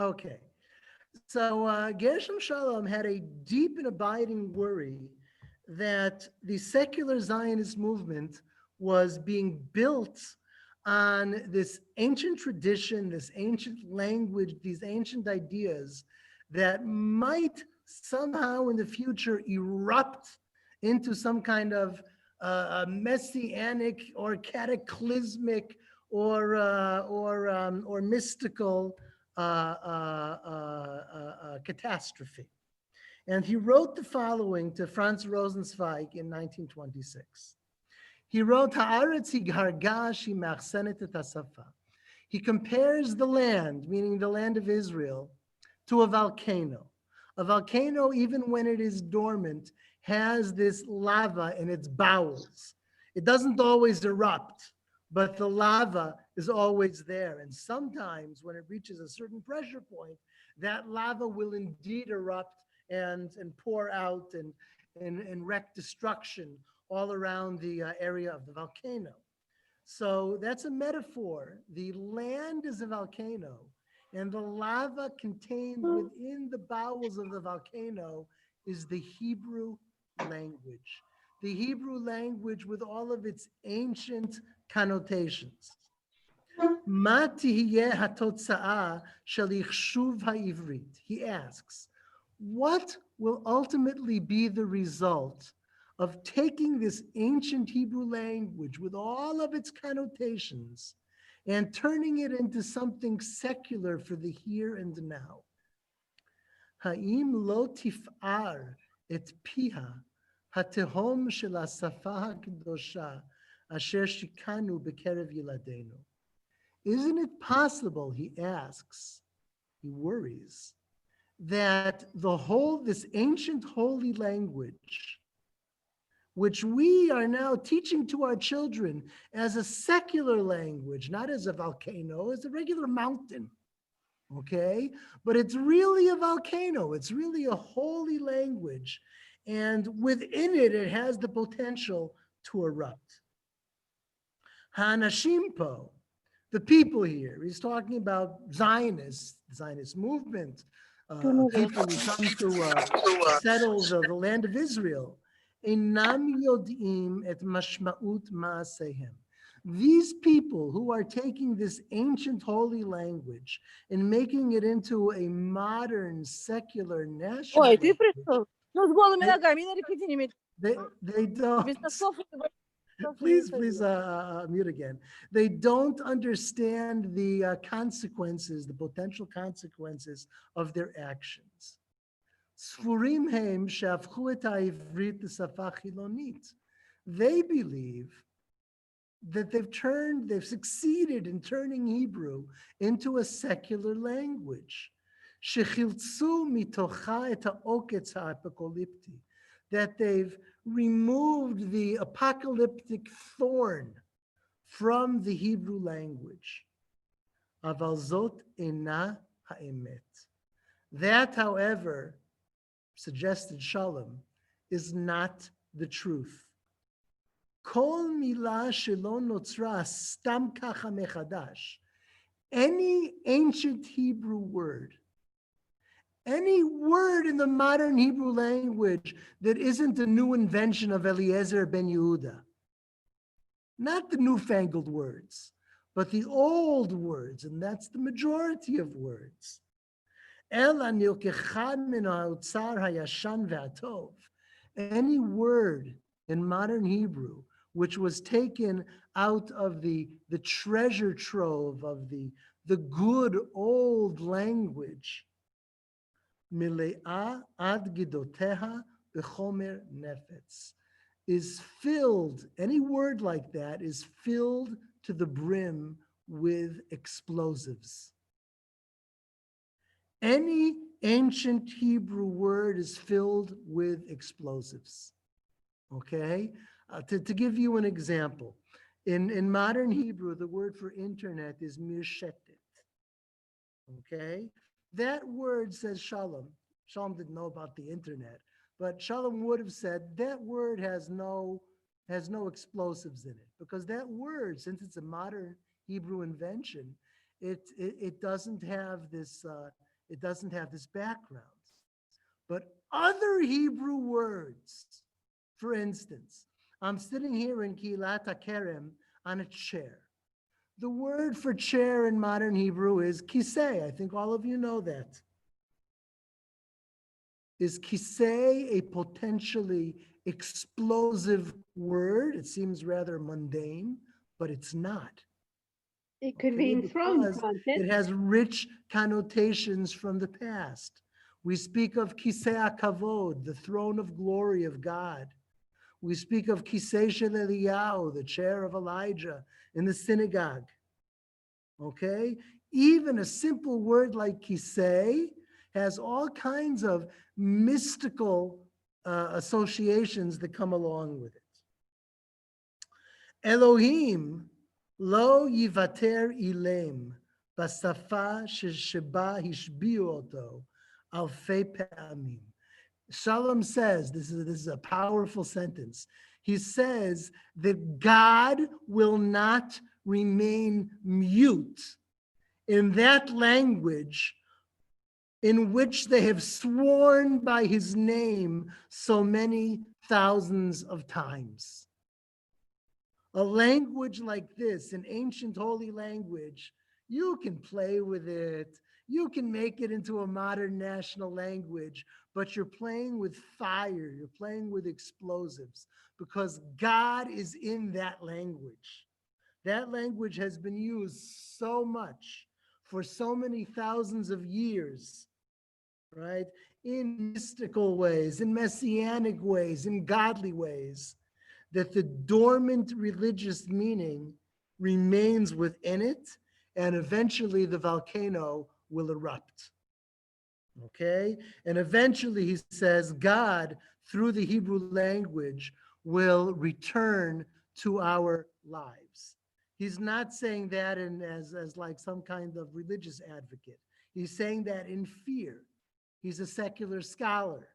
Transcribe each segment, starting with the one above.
Okay. So Gershom Shalom had a deep and abiding worry that the secular Zionist movement was being built on this ancient tradition, this ancient language, these ancient ideas that might somehow in the future erupt into some kind of messianic or cataclysmic or mystical catastrophe. And he wrote the following to Franz Rosenzweig in 1926. He wrote, Haaretz higargash machsenet et hasafa. He compares the land, meaning the land of Israel, to a volcano. A volcano, even when it is dormant, has this lava in its bowels. It doesn't always erupt, but the lava is always there. And sometimes when it reaches a certain pressure point, that lava will indeed erupt and pour out and wreak destruction all around the area of the volcano. So that's a metaphor. The land is a volcano, and the lava contained within the bowels of the volcano is the Hebrew language. The Hebrew language with all of its ancient connotations. He asks, what will ultimately be the result of taking this ancient Hebrew language with all of its connotations and turning it into something secular for the here and now? Ha'im lo tif'ar et piha hatehom shel hasafa hakdosha asher shikanu bekerev yiladenu. Isn't it possible, he asks, he worries, that this ancient holy language, which we are now teaching to our children as a secular language, not as a volcano, as a regular mountain, okay? But it's really a volcano. It's really a holy language. And within it, it has the potential to erupt. Hanashimpo, the people here, he's talking about Zionists, the Zionist movement, people who come to settle the land of Israel. Einam yodim et mashmaut ma'asehem. These people who are taking this ancient holy language and making it into a modern secular national Ой, ты language, пришел. Ну, с голыми ногами, на репетине. they don't. Без носков. Please mute again. They don't understand the consequences, the potential consequences of their actions. They believe that they've succeeded in turning Hebrew into a secular language. That they've removed the apocalyptic thorn from the Hebrew language. Aval zot ena ha'emet. That, however, suggested Shalom, is not the truth. Kol milah shelo notzra stam kacha mechadash. Any ancient Hebrew word, any word in the modern Hebrew language that isn't a new invention of Eliezer ben Yehuda, not the newfangled words, but the old words, and that's the majority of words. Any word in modern Hebrew which was taken out of the treasure trove of the good old language, Mile'a ad gidoteha b'chomer nefetz, is filled, any word like that is filled to the brim with explosives. Any ancient Hebrew word is filled with explosives, okay? To give you an example, in modern Hebrew, the word for internet is mirshetet, okay? That word says shalom. Shalom didn't know about the internet, but Shalom would have said that word has no explosives in it, because that word, since it's a modern Hebrew invention, it doesn't have this It doesn't have this background. But other Hebrew words, for instance, I'm sitting here in Kilat Hakerem on a chair. The word for chair in modern Hebrew is kisei. I think all of you know that. Is kisei a potentially explosive word? It seems rather mundane, but it's not. It could Okay, mean throne, because can't it it? has rich connotations from the past. We speak of kisei hakavod, the throne of glory of God. We speak of kisei shel Eliyahu, the chair of Elijah in the synagogue. Okay? Even a simple word like kisei has all kinds of mystical associations that come along with it. Elohim lo yivater ilem basafa sheba hishbiu oto alfei pe'amim. Shalom says, this is a powerful sentence. He says that God will not remain mute in that language in which they have sworn by his name so many thousands of times. A language like this, an ancient holy language, you can play with it. You can make it into a modern national language, but you're playing with fire. You're playing with explosives because God is in that language. That language has been used so much for so many thousands of years, right? In mystical ways, in messianic ways, in godly ways, that the dormant religious meaning remains within it, and eventually the volcano will erupt. Okay? And eventually, he says, God, through the Hebrew language, will return to our lives. He's not saying that as like some kind of religious advocate. He's saying that in fear. He's a secular scholar.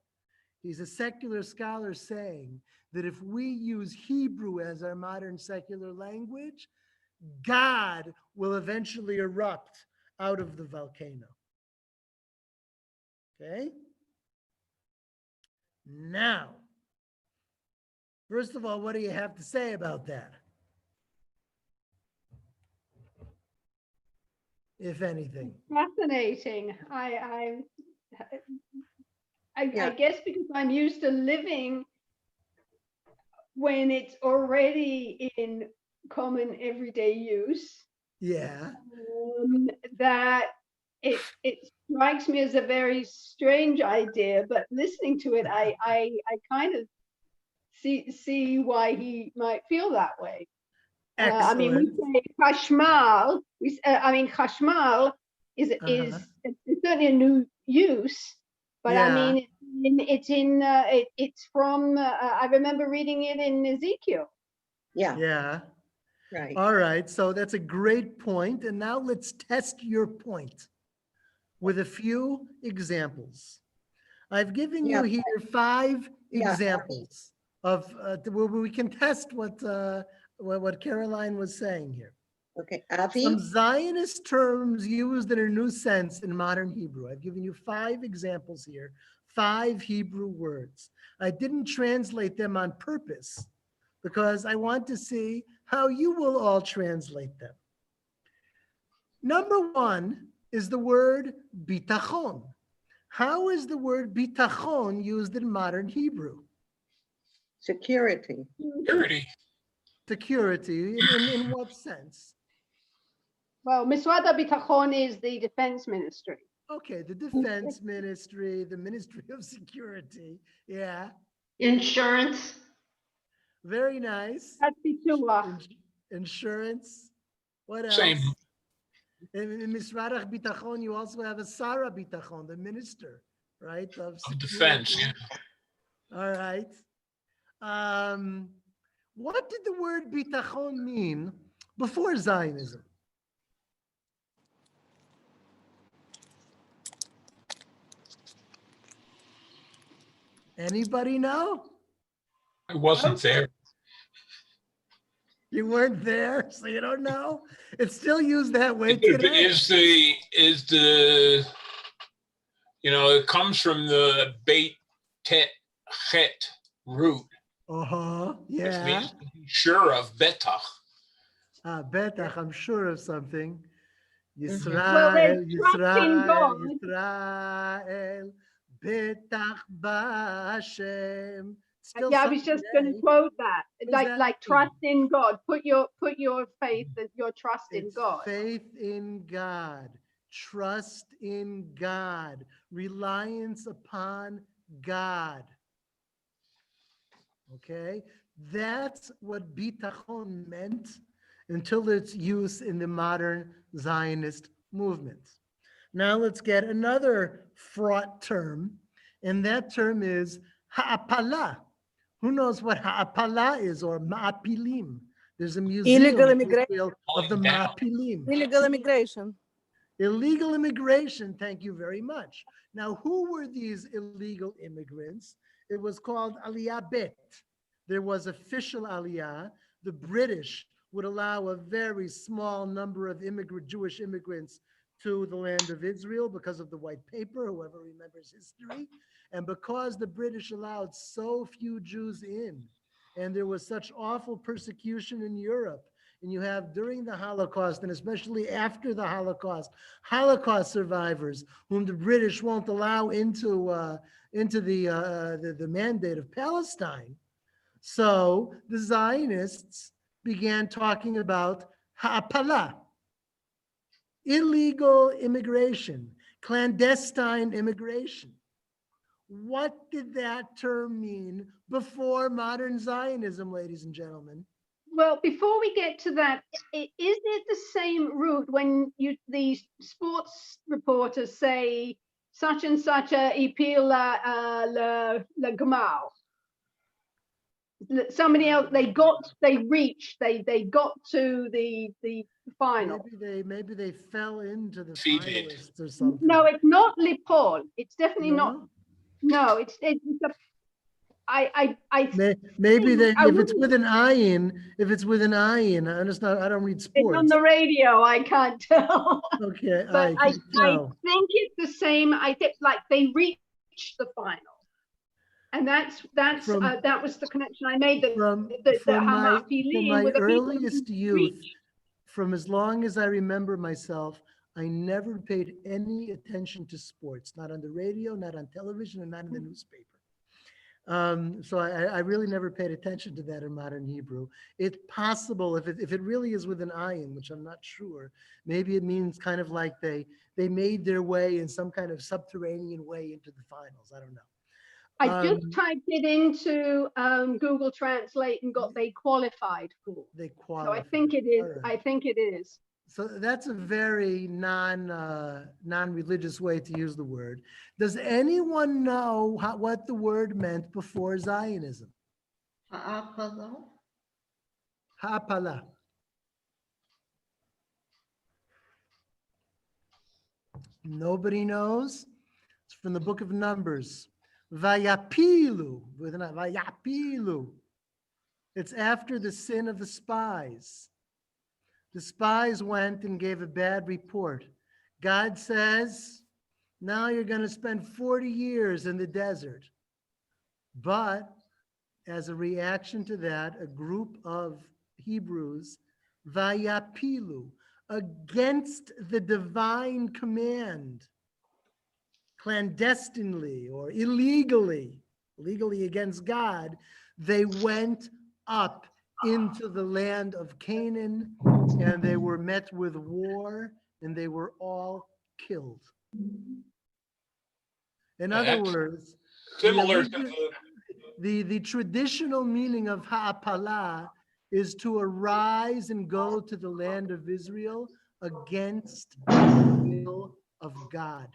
He's a secular scholar saying that if we use Hebrew as our modern secular language, God will eventually erupt out of the volcano. Okay? Now, first of all, what do you have to say about that? If anything. Fascinating. Yeah. I guess because I'm used to living when it's already in common everyday use, Yeah. that it strikes me as a very strange idea, but listening to it, I kind of see why he might feel that way. I mean, we Excellent. say chashmal. Chashmal is certainly a new use, but I Yeah. mean, it's from. I remember reading it in Ezekiel. Yeah, Yeah. right. All right. So that's a great point. And now let's test your point with a few examples. I've given you Yeah. here 5 Yeah. examples of where we can test what Caroline was saying here. Okay, Some Avi, Zionist terms used in a new sense in modern Hebrew. I've given you 5 examples here, 5 Hebrew words. I didn't translate them on purpose because I want to see how you will all translate them. Number 1 is the word bitachon. How is the word bitachon used in modern Hebrew? security. Security. Security, in what sense? Well, Miswad HaBitachon is the defense ministry. Okay, the defense ministry, the Ministry of Security. Yeah, Insurance. very nice. That's Bituach. Insurance. What else? Same. In Misrarach Bitachon, you also have a Sarah Bitachon, the minister, right? Of Defense. security. All right. What did the word bitachon mean before Zionism? Anybody know? I wasn't there. You weren't there, so you don't know? It's still used that way today. Is the You know, it comes from the Beit Tet Chet root, which Yeah. means to be sure of betach. Betach, I'm sure of something. Well, Yisrael, there's trust in God. Yisrael, Betach B'Hashem. Still Yeah, I was just going to today. quote that. What does that Like mean? trust in God. Put your faith and your trust in It's God. faith in God, trust in God, reliance upon God. Okay, that's what bitachon meant until its use in the modern Zionist movement. Now let's get another fraught term, and that term is ha'apala. Who knows what ha'apala is, or ma'apilim? There's a museum Illegal in immigration. Israel of the Pulling down. ma'apilim. Illegal immigration. Illegal immigration, thank you very much. Now, who were these illegal immigrants? It was called Aliyah Bet. There was official Aliyah. The British would allow a very small number of Jewish immigrants to the land of Israel because of the white paper, whoever remembers history. And because the British allowed so few Jews in, and there was such awful persecution in Europe, and you have during the Holocaust, and especially after the Holocaust survivors whom the British won't allow into the mandate of Palestine. So the Zionists began talking about ha'apala, illegal immigration, clandestine immigration. What did that term mean before modern Zionism, ladies and gentlemen? Well, before we get to that, is it the same route when the sports reporters say such and such a ipil la gmar? Somebody else, they got to the final. Maybe they fell into the Defeated. finalists or something. No, it's not lipol. It's definitely not. No? No, it's Maybe think- they, I if it's wouldn't- with an ayin, I don't read It's sports. on the radio. I can't tell. Okay, But I can you tell? think it's the same. I think like they reached the final, and that was the connection I made. From my earliest youth, from as long as I remember myself, I never paid any attention to sports, not on the radio, not on television, and not in the newspaper. So I really never paid attention to that in modern Hebrew. It's possible if it really is with an ayin, which I'm not sure, maybe it means kind of like they made their way in some kind of subterranean way into the finals. I don't know. I just typed it into Google Translate and got they qualified for. They So qualify. I think it is. All right. I think it is. So that's a very non-religious way to use the word. Does anyone know what the word meant before Zionism? Ha'apala. Nobody knows? It's from the book of Numbers. Vayapilu. Vayapilu. It's after the sin of the spies. The spies went and gave a bad report. God says, now you're going to spend 40 years in the desert. But as a reaction to that, a group of Hebrews, vayapilu, against the divine command, clandestinely or illegally against God, they went up into the land of Canaan, and they were met with war, and they were all killed. In other words, Similar to the traditional meaning of ha'apala is to arise and go to the land of Israel against the will of God.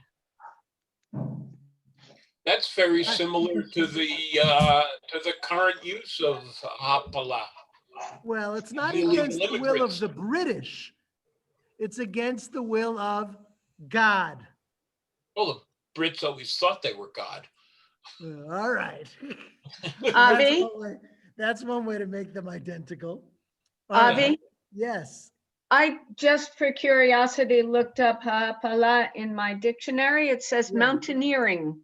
that's very similar to the current use of hapala. Well, it's not Illegal against the will of immigrants. the British. It's against the will of God. Well, the Brits always thought they were God. All right. Avi? That's one way to make them identical. All Avi? right. Yes. I just for curiosity looked up ha'apala in my dictionary. It says Yeah. mountaineering.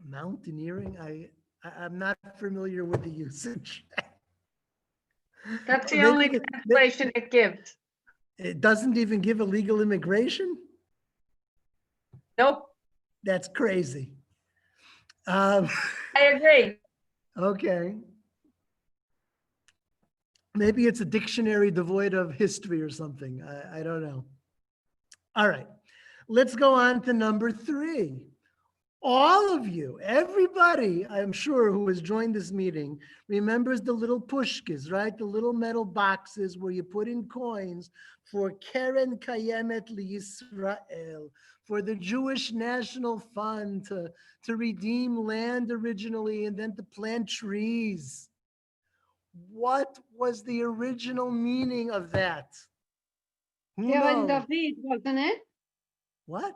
Mountaineering, I'm not familiar with the usage. That's the Maybe only it- translation it gives. It doesn't even give illegal immigration? Nope, That's crazy. Um, I agree. okay. Maybe it's a dictionary devoid of history or something. I don't know. All right. Let's go on to number 3. All of you, everybody, I'm sure, who has joined this meeting remembers the little pushkas, right? The little metal boxes where you put in coins for Keren Kayemet Yisrael, for the Jewish National Fund to redeem land originally and then to plant trees. What was the original meaning of that? Who Karen knows? David, wasn't it? What?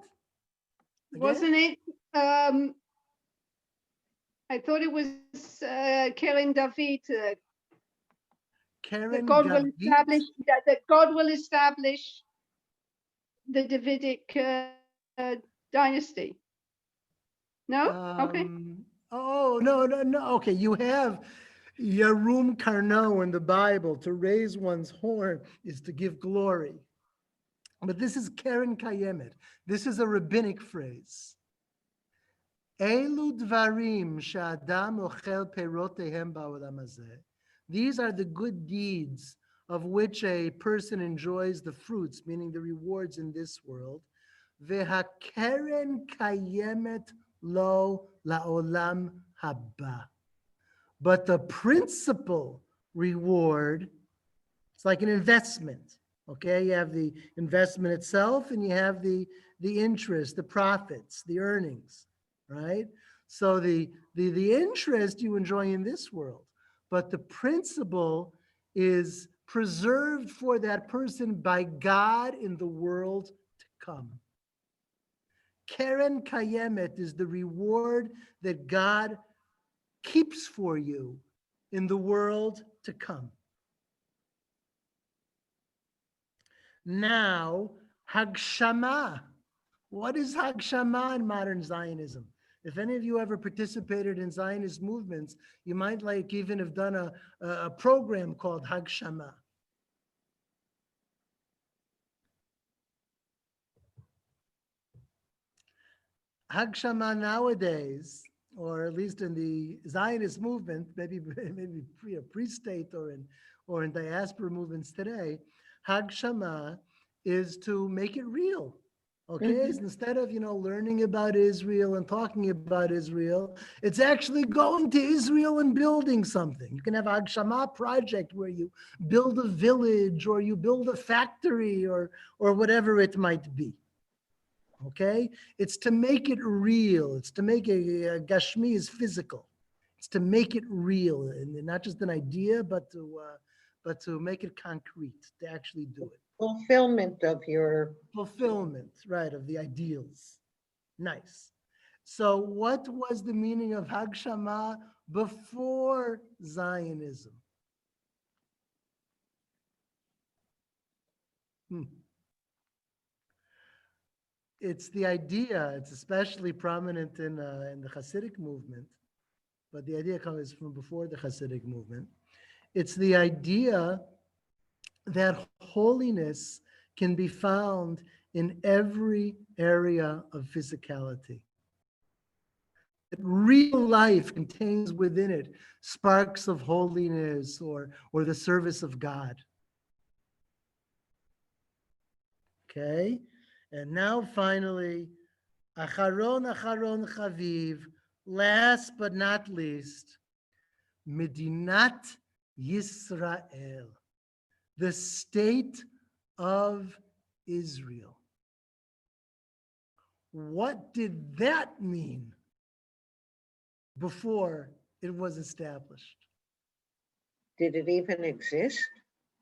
Again? Wasn't it? I thought it was Karen David. That Karen God will David? establish that God will establish the Davidic dynasty. No? Okay. Oh, no. Okay, you have Yarum Karno in the Bible. To raise one's horn is to give glory. But this is Keren Kayemet. This is a rabbinic phrase. Elu dvarim she'adam ochel perotehem ba'olam hazeh. These are the good deeds of which a person enjoys the fruits, meaning the rewards in this world. Vehakeren kayemet lo la'olam haba. But the principal reward, it's like an investment. Okay, you have the investment itself and you have the interest, the profits, the earnings, right? So the interest you enjoy in this world, but the principle is preserved for that person by God in the world to come. Keren Kayemet is the reward that God keeps for you in the world to come. Now, Hagshama. What is Hagshama in modern Zionism? If any of you ever participated in Zionist movements, you might like even have done a program called Hagshama. Hagshama nowadays, or at least in the Zionist movement, maybe pre-state or in diaspora movements today, Hagshama is to make it real. Okay, so instead of learning about Israel and talking about Israel, it's actually going to Israel and building something. You can have a Hagshama project where you build a village or you build a factory or whatever it might be. Okay, it's to make it real. It's to make a Gashmi is physical. It's to make it real and not just an idea, but to make it concrete, to actually do it. Fulfillment of your Fulfillment, right, of the ideals. Nice. So what was the meaning of Hagshama before Zionism? It's the idea, it's especially prominent in the Hasidic movement, but the idea comes from before the Hasidic movement. It's the idea that holiness can be found in every area of physicality. That real life contains within it sparks of holiness or the service of God. Okay? And now finally, Acharon Chaviv, last but not least, Medinat Yisrael, the state of Israel. What did that mean before it was established? Did it even exist,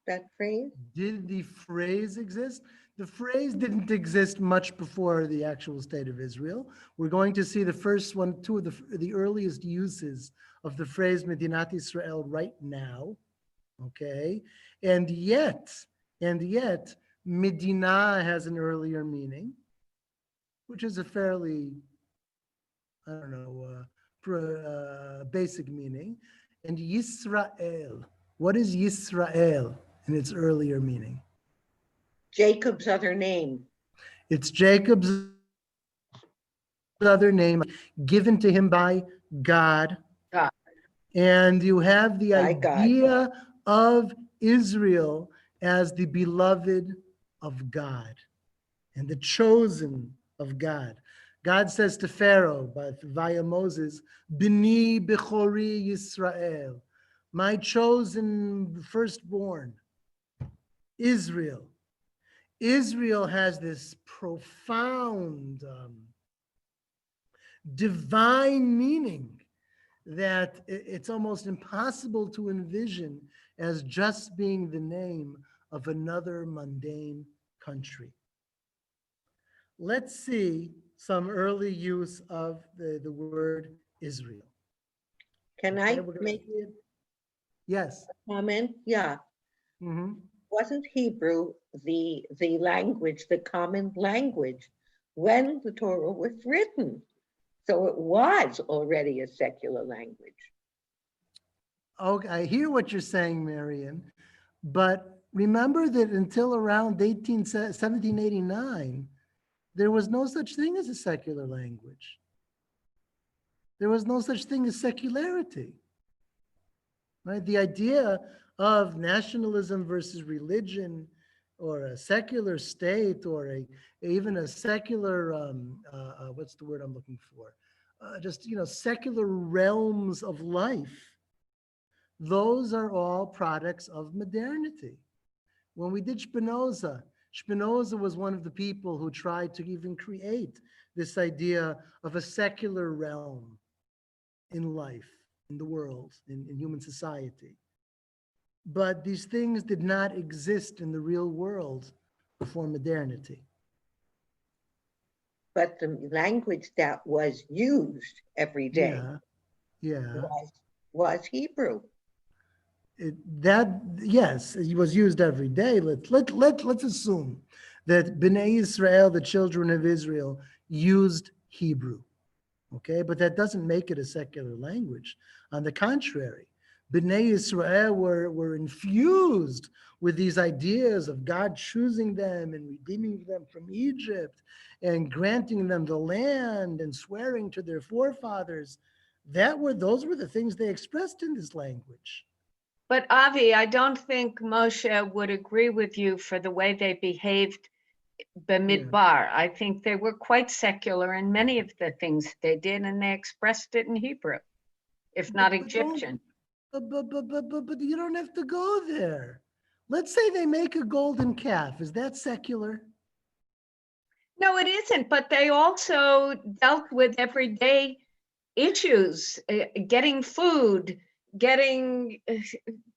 that phrase? Did the phrase exist? The phrase didn't exist much before the actual state of Israel. We're going to see the first one, two of the earliest uses of the phrase Medinat Israel right now, okay? And yet, And yet, Medina has an earlier meaning, which is a fairly, I don't know, basic meaning. And Yisrael, what is Yisrael in its earlier meaning? Jacob's other name. It's Jacob's other name given to him by God. God. And you have the By God. idea of Israel as the beloved of God and the chosen of God. God says to Pharaoh via Moses, Bini Bechori Yisrael, my chosen firstborn, Israel. Israel has this profound divine meaning that it's almost impossible to envision as just being the name of another mundane country. Let's see some early use of the word Israel. Can Okay, I we're gonna make see it. Yes. a comment? Yeah. Mhm. Wasn't Hebrew the language, the common language, when the Torah was written? So it was already a secular language. Okay, I hear what you're saying, Marion, but remember that until around 1789, there was no such thing as a secular language. There was no such thing as secularity, right? The idea of nationalism versus religion, or a secular state, or even a secular, what's the word I'm looking for? Just, secular realms of life. Those are all products of modernity. When we did Spinoza, Spinoza was one of the people who tried to even create this idea of a secular realm in life, in the world, in human society. But these things did not exist in the real world before modernity. But the language that was used every day Yeah. was Hebrew. Yes, it was used every day. Let's assume that Bnei Israel, the children of Israel, used Hebrew. Okay, but that doesn't make it a secular language. On the contrary, Bnei Israel were infused with these ideas of God choosing them and redeeming them from Egypt and granting them the land and swearing to their forefathers. Those were the things they expressed in this language. But Avi, I don't think Moshe would agree with you for the way they behaved B'midbar. I think they were quite secular in many of the things they did, and they expressed it in Hebrew, if not Egyptian. But you don't have to go there. Let's say they make a golden calf. Is that secular? No, it isn't, but they also dealt with everyday issues, getting food,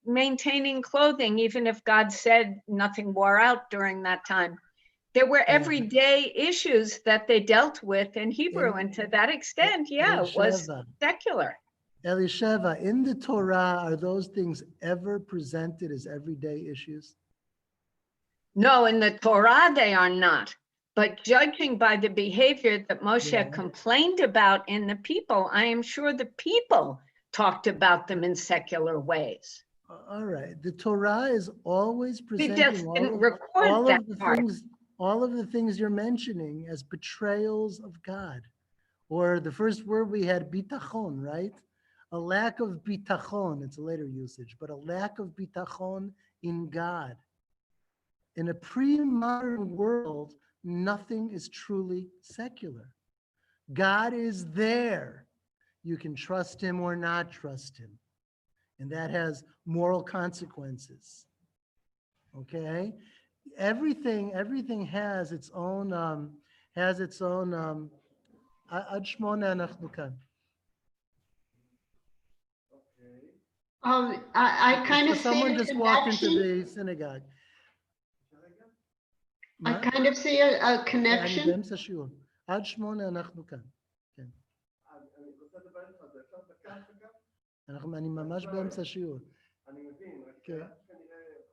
maintaining clothing, even if God said nothing wore out during that time. There were everyday issues that they dealt with in Hebrew, and to that extent, it was secular. Elisheva, in the Torah, are those things ever presented as everyday issues? No, in the Torah they are not. But judging by the behavior that Moshe complained about in the people, I am sure the people talked about them in secular ways. All right. The Torah is always presenting all of the things you're mentioning as betrayals of God. Or the first word we had, bitachon, right? A lack of bitachon, it's a later usage, but a lack of bitachon in God. In a pre-modern world, nothing is truly secular. God is there. You can trust him or not trust him. And that has moral consequences. Okay? Everything has its own, ad shmona anachnu kan. I kind of see Someone a just walked into connection. the synagogue. I kind of see a connection. אני באמצע שיעור. עד 8 אנחנו כאן. כן. אני ממש באמצע שיעור. אני מבין, רק כנראה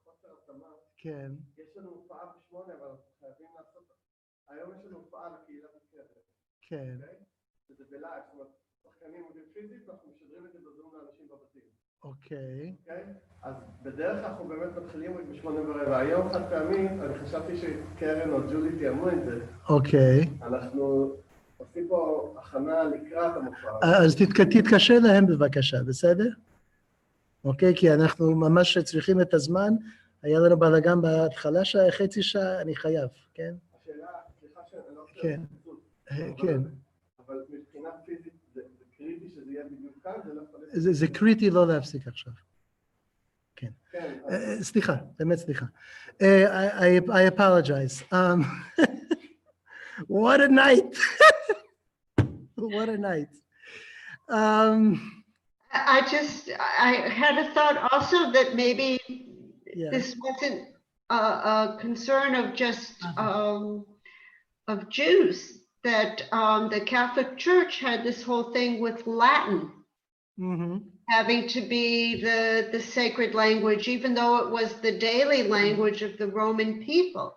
חוסר התאמה. כן, יש לנו הופעה ב8, אבל אנחנו חייבים לעשות, היום יש לנו הופעה לקהילה בקרב, כן. אוקיי? שזה בלייב, זאת אומרת, שחקנים עובדים פיזית, ואנחנו משדרים את זה בזום לאנשים בבתים, אוקיי. אוקיי? אז בדרך כלל אנחנו באמת מתחילים רק ב8:15. היום חד פעמי, אני חשבתי שקרן או ג'ולי תיאמו את זה. אוקיי. אנחנו עושים פה הכנה לקראת המופע. אז תתקשר להם בבקשה, בסדר? אוקיי, כי אנחנו ממש צריכים את הזמן. היה לנו בלגן בהתחלה שעה, חצי שעה, אני חייב, כן? השאלה, סליחה שאני לא רוצה... כן. כן. אבל מבחינה פיזית זה קריטי שזה יהיה בדיוק כאן, זה לא יכול להיות... זה קריטי לא להפסיק עכשיו. כן. כן. סליחה, באמת סליחה. I apologize. What a night. What a night. I had a thought also that maybe Yeah. this wasn't a concern of just of Jews, that the Catholic Church had this whole thing with Latin Mm-hmm. having to be the sacred language, even though it was the daily language of the Roman people.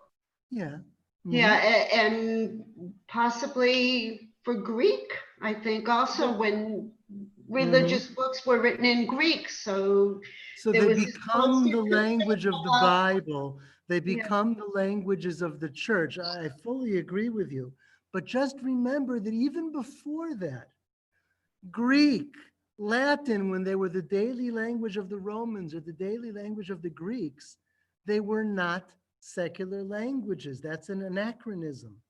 Yeah. Yeah, and possibly for Greek, I think also when religious books were written in Greek, so So there they was this become the constant language of the Bible. They Yeah. become the languages of the church. I fully agree with you. But just remember that even before that, Greek, Latin, when they were the daily language of the Romans or the daily language of the Greeks, they were not secular languages. That's an anachronism.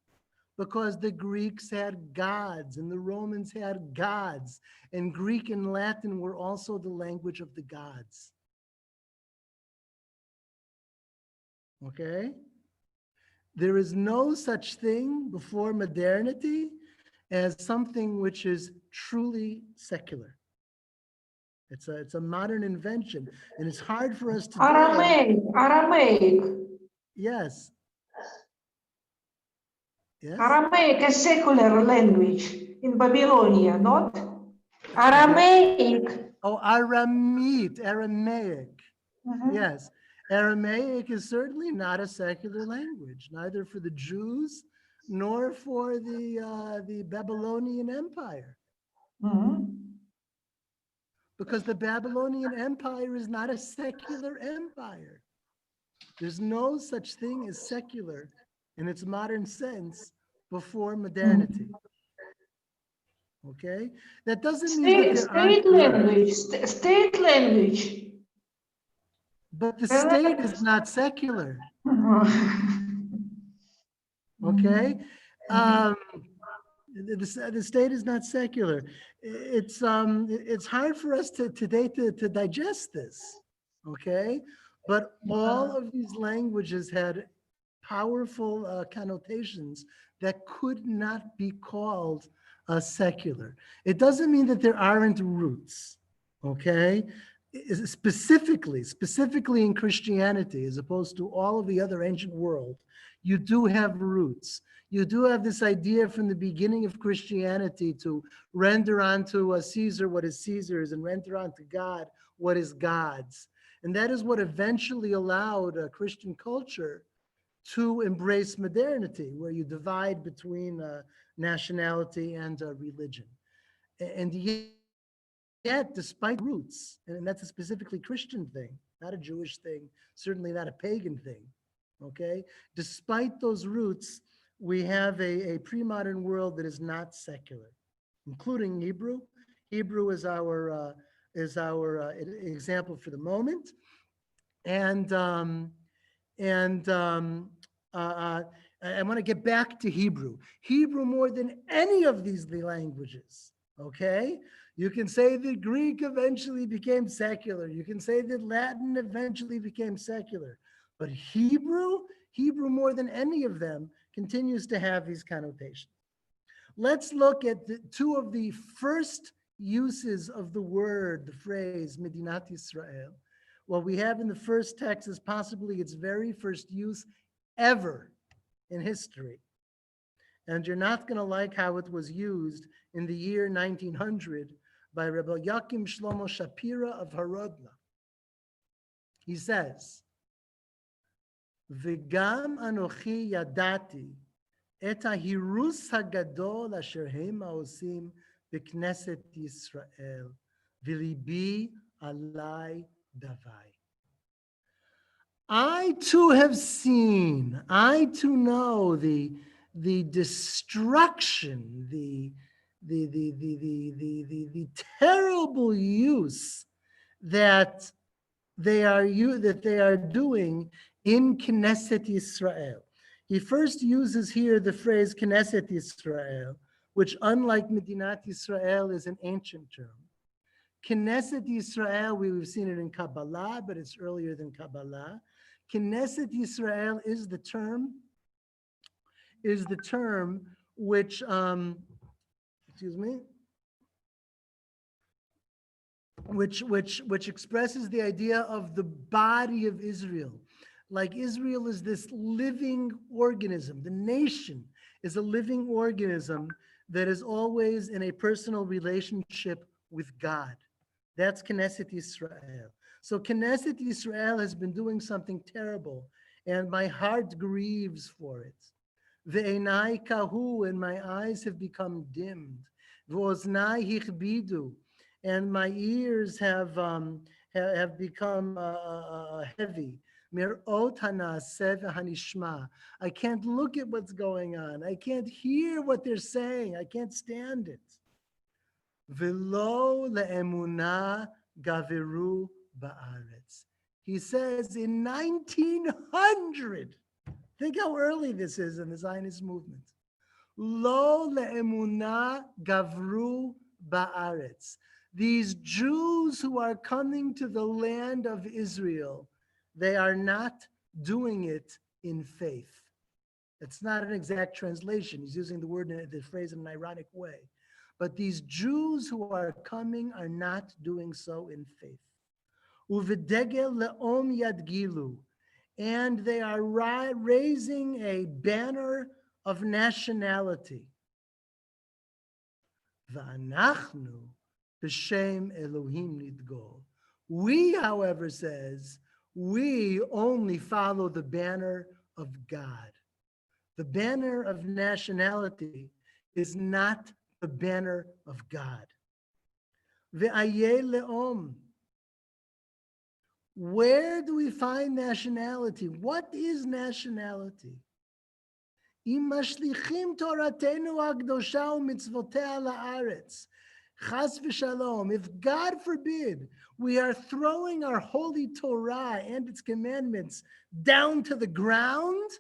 Because the Greeks had gods and the Romans had gods, and Greek and Latin were also the language of the gods. Okay? There is no such thing before modernity as something which is truly secular. It's a modern invention, and it's hard for us to do. Aramaic. Yes. Yes. Aramaic is secular language in Babylonia, not? Aramaic. Oh, Aramaic. Yes. Aramaic is certainly not a secular language, neither for the Jews nor for the Babylonian Empire. Because the Babylonian Empire is not a secular empire. There's no such thing as secular in its modern sense before modernity. Okay? That doesn't mean that there aren't Language, state language. But the state is not secular. Okay? The state is not secular. It's hard for us today to digest this. Okay? But all of these languages had powerful connotations that could not be called secular. It doesn't mean that there aren't roots. Okay? Specifically in Christianity, as opposed to all of the other ancient world, you do have roots. You do have this idea from the beginning of Christianity to render unto Caesar what is Caesar's and render unto God what is God's. And that is what eventually allowed Christian culture to embrace modernity, where you divide between nationality and religion. And yet, despite roots, and that's a specifically Christian thing, not a Jewish thing, certainly not a pagan thing, okay? Despite those roots, we have a pre-modern world that is not secular, including Hebrew. Hebrew is our example for the moment. And I want to get back to Hebrew. Hebrew more than any of these languages, okay? You can say that Greek eventually became secular. You can say that Latin eventually became secular. But Hebrew more than any of them continues to have these connotations. Let's look at two of the first uses of the word, the phrase, Medinat Yisrael. What we have in the first text is possibly its very first use ever in history. And you're not going to like how it was used in the year 1900 by Rabbi Yakim Shlomo Shapira of Harodna. He says, V'gam anochi yadati et hahirus hagadol asher hem haosim b'knesset Yisrael v'libi alai davai. I too have seen, I too know the destruction, the terrible use that they are doing in Knesset Yisrael. He first uses here the phrase Knesset Yisrael, which unlike Medinat Yisrael is an ancient term. Knesset Yisrael, we've seen it in Kabbalah, but it's earlier than Kabbalah. Knesset Yisrael is the term which, which expresses the idea of the body of Israel. Like Israel is this living organism. The nation is a living organism that is always in a personal relationship with God. That's Knesset Yisrael. So Knesset Yisrael has been doing something terrible, and my heart grieves for it. Ve'enai kahu, and my eyes have become dimmed. Ve'oznai hichbidu, and my ears have become heavy. Mir'ot hanaseh ve'hanishma. I can't look at what's going on. I can't hear what they're saying. I can't stand it. V'lo le'emunah gaveru ba'aretz. He says in 1900, think how early this is in the Zionist movement. Lo le'emunah gavru ba'aretz. These Jews who are coming to the land of Israel, they are not doing it in faith. It's not an exact translation. He's using the phrase in an ironic way. But these Jews who are coming are not doing so in faith. Uvidegel le'om yadgilu, and they are raising a banner of nationality. V'anachnu b'shem Elohim nidgol. We, however, says, we only follow the banner of God. The banner of nationality is not the banner of God. Ve'ayeh le'om. Where do we find nationality? What is nationality? Im mashlichim toratenu ha'kdosha u'mitzvotea la'aretz. Chas v'shalom. If God forbid we are throwing our holy Torah and its commandments down to the ground,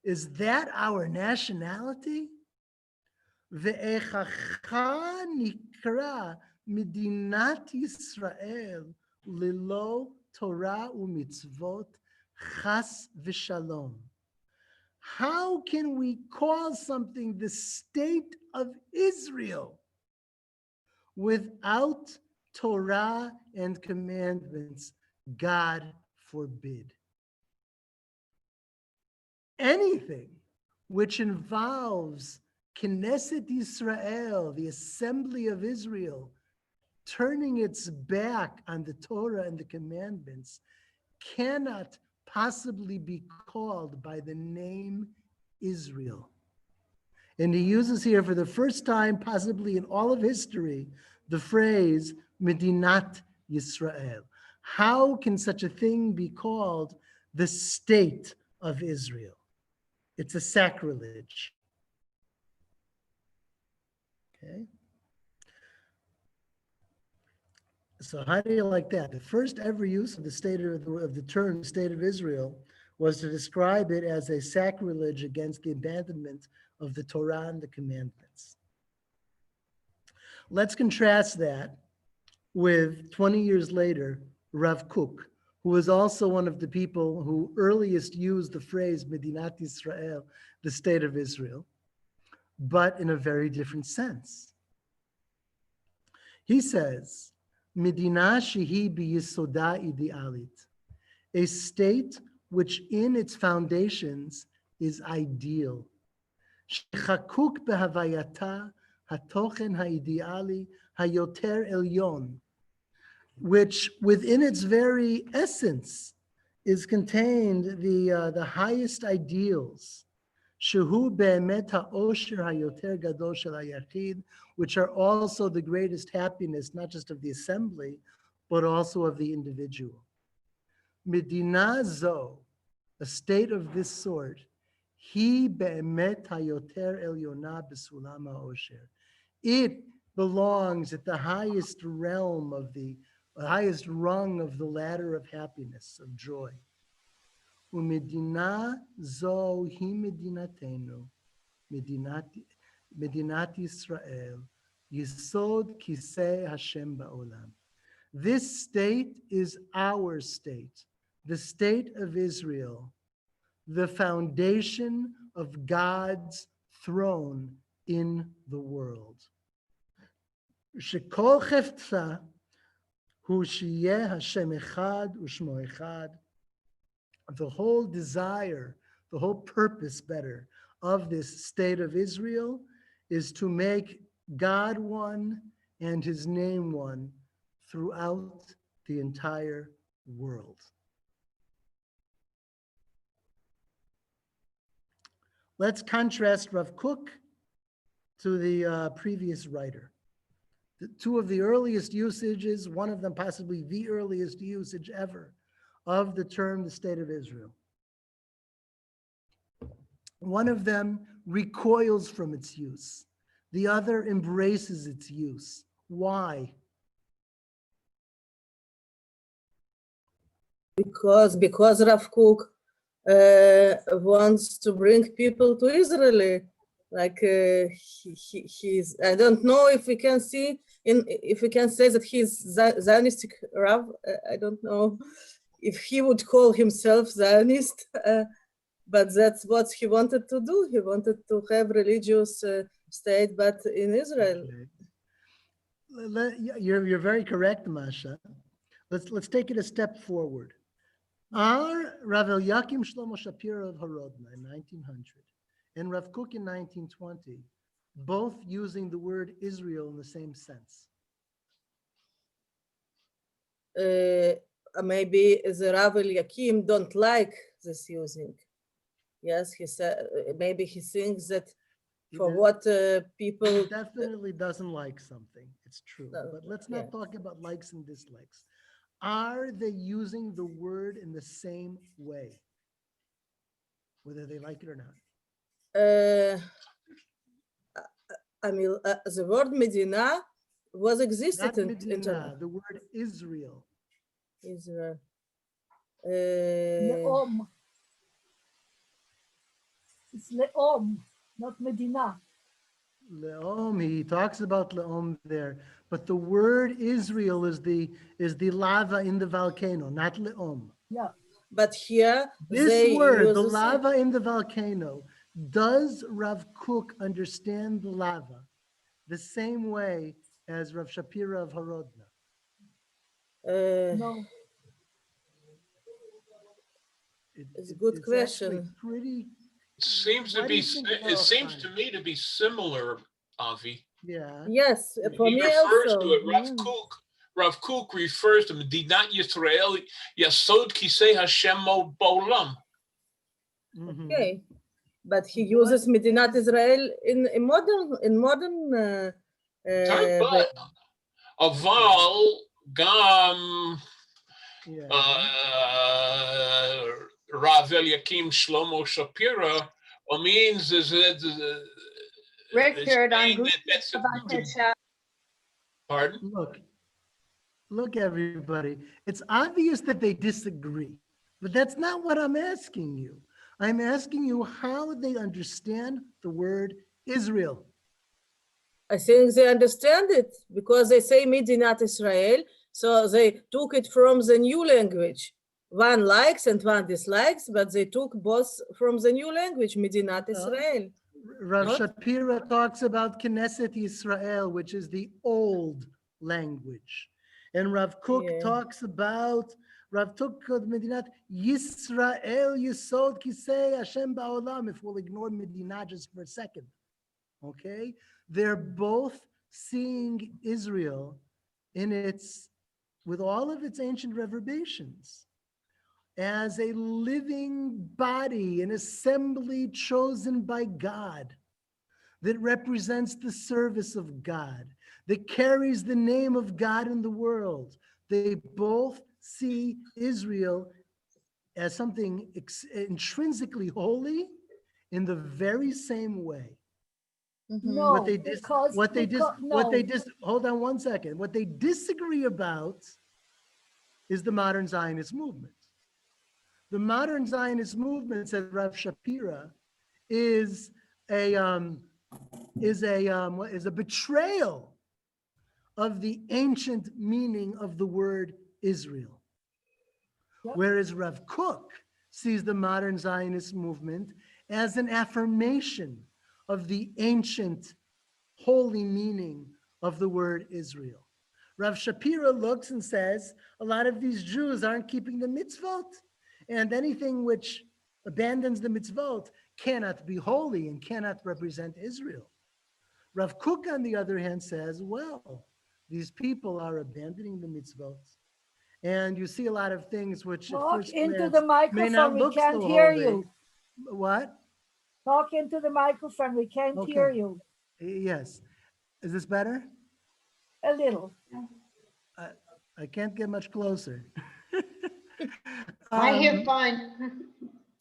is that our nationality? Ve'echacha nikra Midinat Yisrael lilo Torah u'mitzvot chas v'shalom. How can we call something the state of Israel without Torah and commandments? God forbid. Anything which involves Knesset Yisrael, the assembly of Israel, turning its back on the Torah and the commandments, cannot possibly be called by the name Israel. And he uses here for the first time, possibly in all of history, the phrase Medinat Yisrael. How can such a thing be called the state of Israel? It's a sacrilege. Okay. So how do you like that? The first ever use of the term state of Israel was to describe it as a sacrilege against the abandonment of the Torah and the commandments. Let's contrast that with 20 years later, Rav Kook, who was also one of the people who earliest used the phrase Medinat Yisrael, the state of Israel, but in a very different sense. He says, Medina shehi biyisoda idealit, a state which in its foundations is ideal. Shechakuk behavayata hatochen haideali hayoter elyon, which within its very essence is contained the highest ideals, shehu be'emet ha'osher hayoter gadol shel hayachid, which are also the greatest happiness, not just of the assembly, but also of the individual. Medina zo, a state of this sort, hi be'emet hayoter elyona b'sulam ha'osher. It belongs at the highest realm of the highest rung of the ladder of happiness, of joy. Umedina zo hi medinatenu, medinat Israel, yisod kisei Hashem ba'olam. This state is our state, the state of Israel, the foundation of God's throne in the world. Shekol cheftza hu sheyeh Hashem echad u'shmo echad. The whole desire, the whole purpose, better, of this state of Israel is to make God one and his name one throughout the entire world. Let's contrast Rav Kook to the previous writer. Two of the earliest usages, one of them possibly the earliest usage ever, of the term the state of Israel. One of them recoils from its use. The other embraces its use. Why? Because Rav Kook wants to bring people to Israel. Like he's, I don't know if we can see if we can say that he's Zionistic Rav. I don't know if he would call himself Zionist, but that's what he wanted to do. He wanted to have religious state, but in Israel. Okay. You're very correct, Masha. Let's take it a step forward. Our Rav Eliakim Shlomo Shapiro of Horodna in 1900 and Rav Kook in 1920, both using the word Israel in the same sense. Maybe the Rav Eliakim don't like this using. Yes, he said maybe he thinks that for what people he definitely doesn't like something. It's true, but let's not talk about likes and dislikes. Are they using the word in the same way, whether they like it or not? I mean, the word Medina was existed Not in Medina, the word Israel. Israel. Le'om. It's Le'om, not Medina. Le'om, he talks about Le'om there, but the word Israel is the lava in the volcano, not Le'om. Yeah. But here, this word, the lava in the volcano, does Rav Kook understand the lava the same way as Rav Shapira of Horodna? No. It's a good question. Pretty. It seems to be. It seems to me to be similar, Avi. Yeah. Yes, for he me refers also. to it. Rav Kook refers to Medinat Yisrael Yasod Kisei Hashem Ba'olam. Okay, but he uses Medinat Israel in modern. Aval Gam Rav Eliakim Shlomo Shapira means is that Richard, pardon? Look, everybody. It's obvious that they disagree, but that's not what I'm asking you. I'm asking you how they understand the word Israel. I think they understand it because they say Medinat Israel, so they took it from the new language. One likes and one dislikes, but they took both from the new language, Medinat Israel. Rav Shapira talks about Knesset Yisrael, which is the old language. And Rav Kook talks about Rav Kook Medinat Yisrael Yisod Kisei Hashem Ba'olam, if we'll ignore Medina just for a second. Okay? They're both seeing Israel in with all of its ancient reverberations. as a living body, an assembly chosen by God that represents the service of God, that carries the name of God in the world. They both see Israel as something intrinsically holy in the very same way. No, Hold on one second. What they disagree about is the modern Zionist movement. The modern Zionist movement, says Rav Shapira, is a betrayal of the ancient meaning of the word Israel. Yep. Whereas Rav Kook sees the modern Zionist movement as an affirmation of the ancient holy meaning of the word Israel. Rav Shapira looks and says, a lot of these Jews aren't keeping the mitzvot, and anything which abandons the mitzvot cannot be holy and cannot represent Israel. Rav Kook, on the other hand, says, well, these people are abandoning the mitzvot, and you see a lot of things which talk into the may not microphone. We look can't so hear holy. you. What? Talk into the microphone. We can't Okay. hear you. Yes. Is this better? A little. I can't get much closer. I hear fine.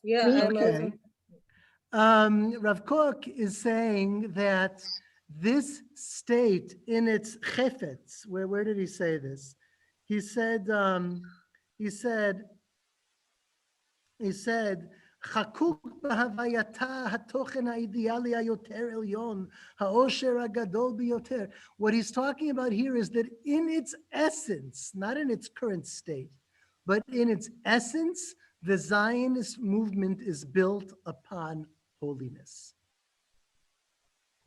Yeah, Me I'm Okay. also. Rav Kook is saying that this state in its chefetz, where did he say this? He said, חקוק בהווייתה התוכן האידיאלי היותר עליון, העושר הגדול ביותר. What he's talking about here is that in its essence, not in its current state, but in its essence, the Zionist movement is built upon holiness.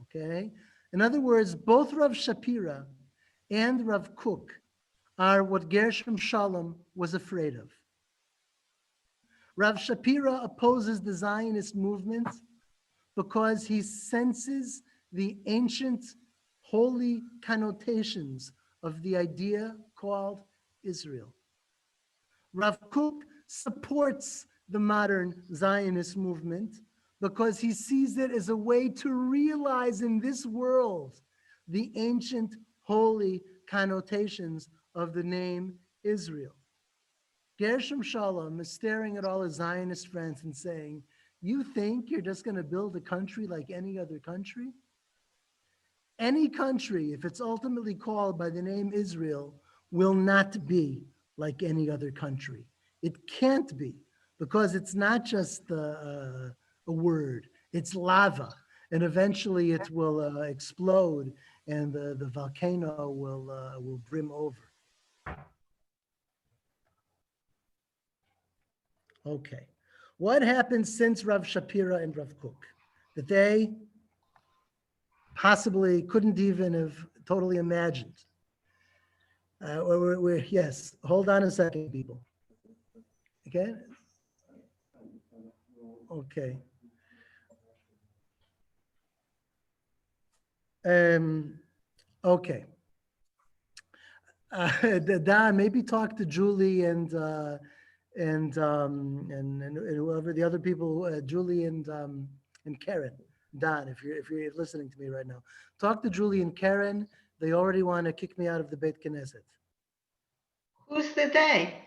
Okay? In other words, both Rav Shapira and Rav Kook are what Gershom Shalom was afraid of. Rav Shapira opposes the Zionist movement because he senses the ancient holy connotations of the idea called Israel. Rav Kook supports the modern Zionist movement because he sees it as a way to realize in this world the ancient holy connotations of the name Israel. Gershom Shalom is staring at all his Zionist friends and saying, you think you're just going to build a country like any other country? Any country, if it's ultimately called by the name Israel, will not be like any other country. It can't be, because it's not just a word, it's lava. And eventually it will explode and the volcano will brim over. Okay. What happened since Rav Shapira and Rav Kook? That they possibly couldn't even have totally imagined. Yes, hold on a second, people. Okay? Okay. Okay. Don, maybe talk to Julie and whoever the other people, Julie and Karen. Don, if you're listening to me right now, talk to Julie and Karen. They already want to kick me out of the Beit Knesset. Who's the they?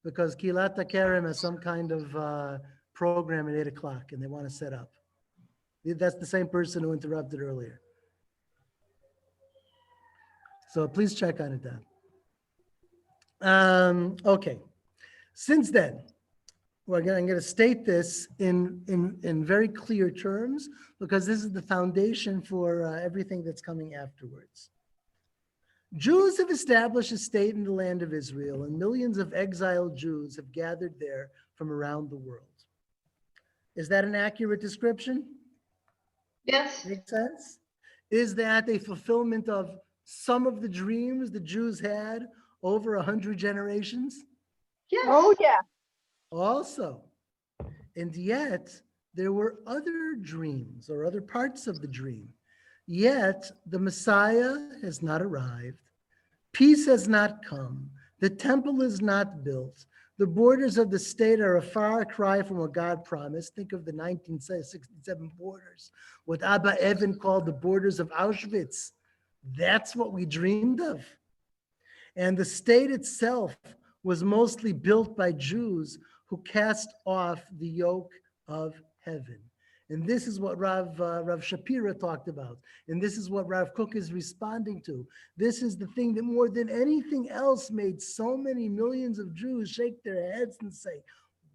Because Kilat Hakerem has some kind of program at 8 o'clock and they want to set up. That's the same person who interrupted earlier. So please check on it, Don. Okay. Since then, I'm going to state this in very clear terms because this is the foundation for everything that's coming afterwards. Jews have established a state in the land of Israel, and millions of exiled Jews have gathered there from around the world. Is that an accurate description? Yes. Makes sense? Is that a fulfillment of some of the dreams the Jews had over 100 generations? Yes. Oh, yeah. Also, and yet there were other dreams or other parts of the dream. Yet the Messiah has not arrived. Peace has not come. The temple is not built. The borders of the state are a far cry from what God promised. Think of the 1967 borders, what Abba Evan called the borders of Auschwitz. That's what we dreamed of. And the state itself was mostly built by Jews who cast off the yoke of heaven. And this is what Rav Shapira talked about. And this is what Rav Kook is responding to. This is the thing that more than anything else made so many millions of Jews shake their heads and say,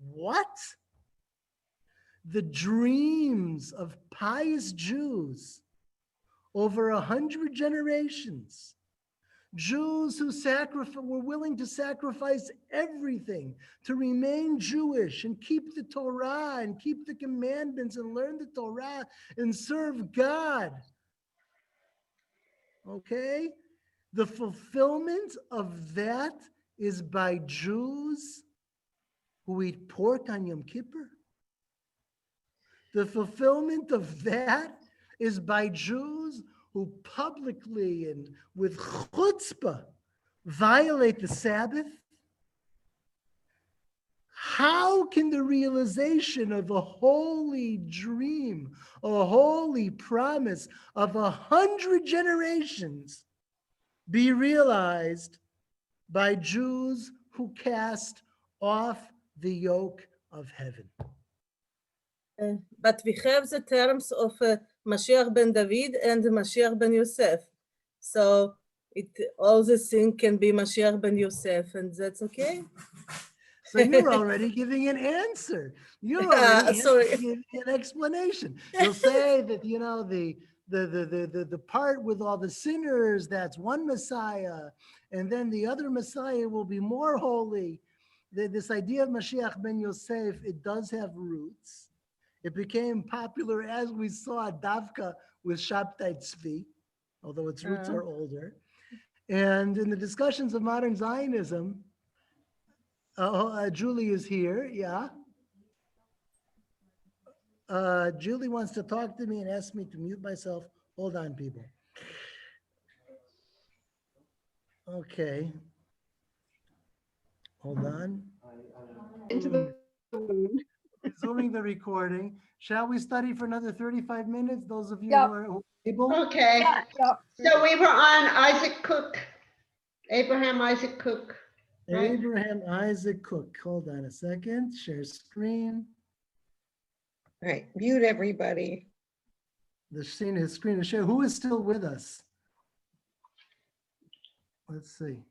what? The dreams of pious Jews over 100 generations, Jews who were willing to sacrifice everything to remain Jewish and keep the Torah and keep the commandments and learn the Torah and serve God. Okay? The fulfillment of that is by Jews who eat pork on Yom Kippur. The fulfillment of that is by Jews who publicly and with chutzpah violate the Sabbath. How can the realization of a holy dream, a holy promise of 100 generations be realized by Jews who cast off the yoke of heaven? But we have the terms of Mashiach ben David and Mashiach ben Yosef. So all the thing can be Mashiach ben Yosef, and that's okay. So you're already giving an answer. You're already giving an explanation. You'll say that, you know, the part with all the sinners, that's one Messiah, and then the other Messiah will be more holy. This idea of Mashiach ben Yosef, it does have roots. It became popular, as we saw, Davka with Shabtai Tzvi, although its roots are older. And in the discussions of modern Zionism, Julie is here, yeah. Julie wants to talk to me and ask me to mute myself. Hold on, people. Okay. Hold on. Into the wound. Resuming the recording. Shall we study for another 35 minutes? Those of you Yep. who are able? Okay, Yeah. so we were on Isaac Cook, Abraham Isaac Cook. Right. Abraham Isaac Cook. Hold on a second. Share screen. Right, mute everybody. The screen is shared. Who is still with us? Let's see.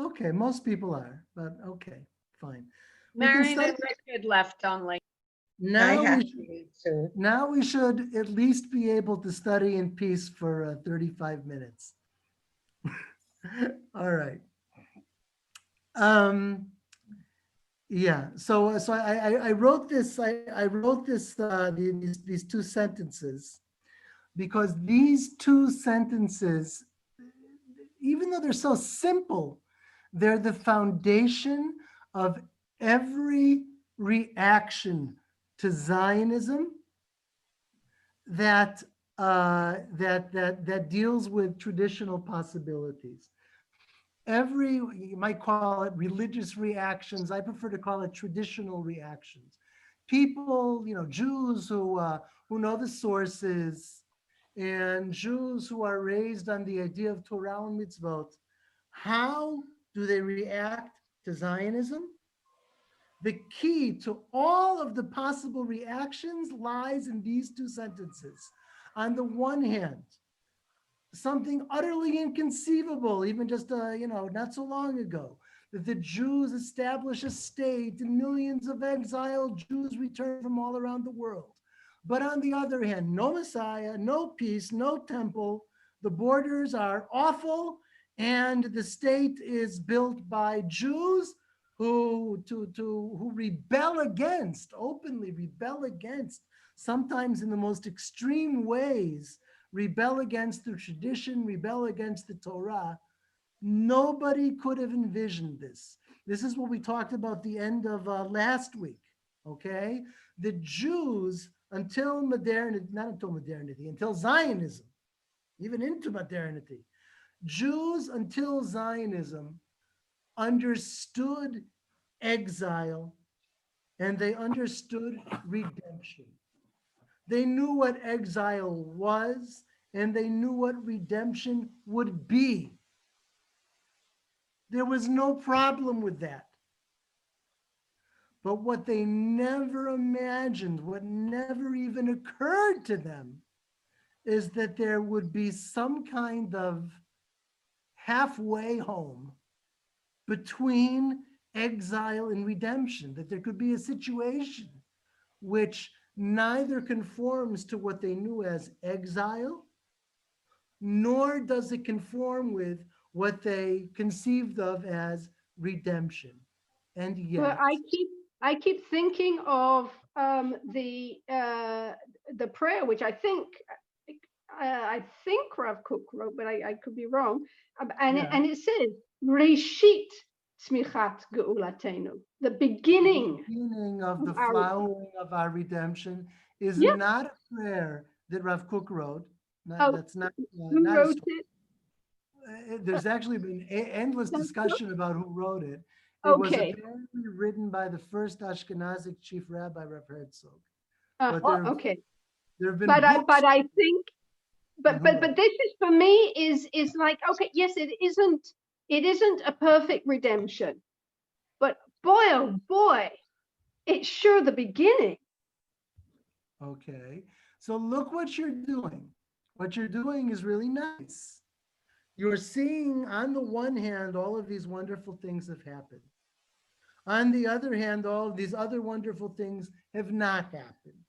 Okay, most people are, but okay, fine. We can Marion study- and Richard left only. Now we should at least be able to study in peace for 35 minutes. All right. Yeah. So I wrote this. I wrote this. These two sentences because these two sentences, even though they're so simple, they're the foundation of every reaction to Zionism that deals with traditional possibilities. You might call it religious reactions. I prefer to call it traditional reactions. People, Jews who know the sources, and Jews who are raised on the idea of Torah and mitzvot. How do they react to Zionism? The key to all of the possible reactions lies in these two sentences. On the one hand, something utterly inconceivable, even just, not so long ago, that the Jews establish a state and millions of exiled Jews return from all around the world. But on the other hand, no Messiah, no peace, no temple, the borders are awful, and the state is built by Jews who openly rebel against, sometimes in the most extreme ways, rebel against the tradition, rebel against the Torah. Nobody could have envisioned this. This is what we talked about the end of last week, okay? The Jews, until Zionism, even into modernity, Jews until Zionism understood exile and they understood redemption. They knew what exile was and they knew what redemption would be. There was no problem with that. But what they never imagined, what never even occurred to them, is that there would be some kind of halfway home between exile and redemption, that there could be a situation which neither conforms to what they knew as exile, nor does it conform with what they conceived of as redemption. And yet, Well, I keep thinking of the prayer, which I think Rav Kook wrote, but I could be wrong. And it says Reshit Tzmichat Geulatenu, the beginning of the our- flowering of our redemption is Yeah. not a prayer that Rav Kook wrote. Oh, That's not. Who not a wrote story. it? There's actually been endless That's discussion about who wrote it. It was Okay. apparently written by the first Ashkenazic chief rabbi, Rav Herzog. But Okay. there have been But books. I think, but Mhm. this is for me is like, okay, yes, it isn't a perfect redemption, but boy, oh boy, it's sure the beginning. Okay, so look what you're doing. What you're doing is really nice. You're seeing on the one hand, all of these wonderful things have happened. On the other hand, all of these other wonderful things have not happened.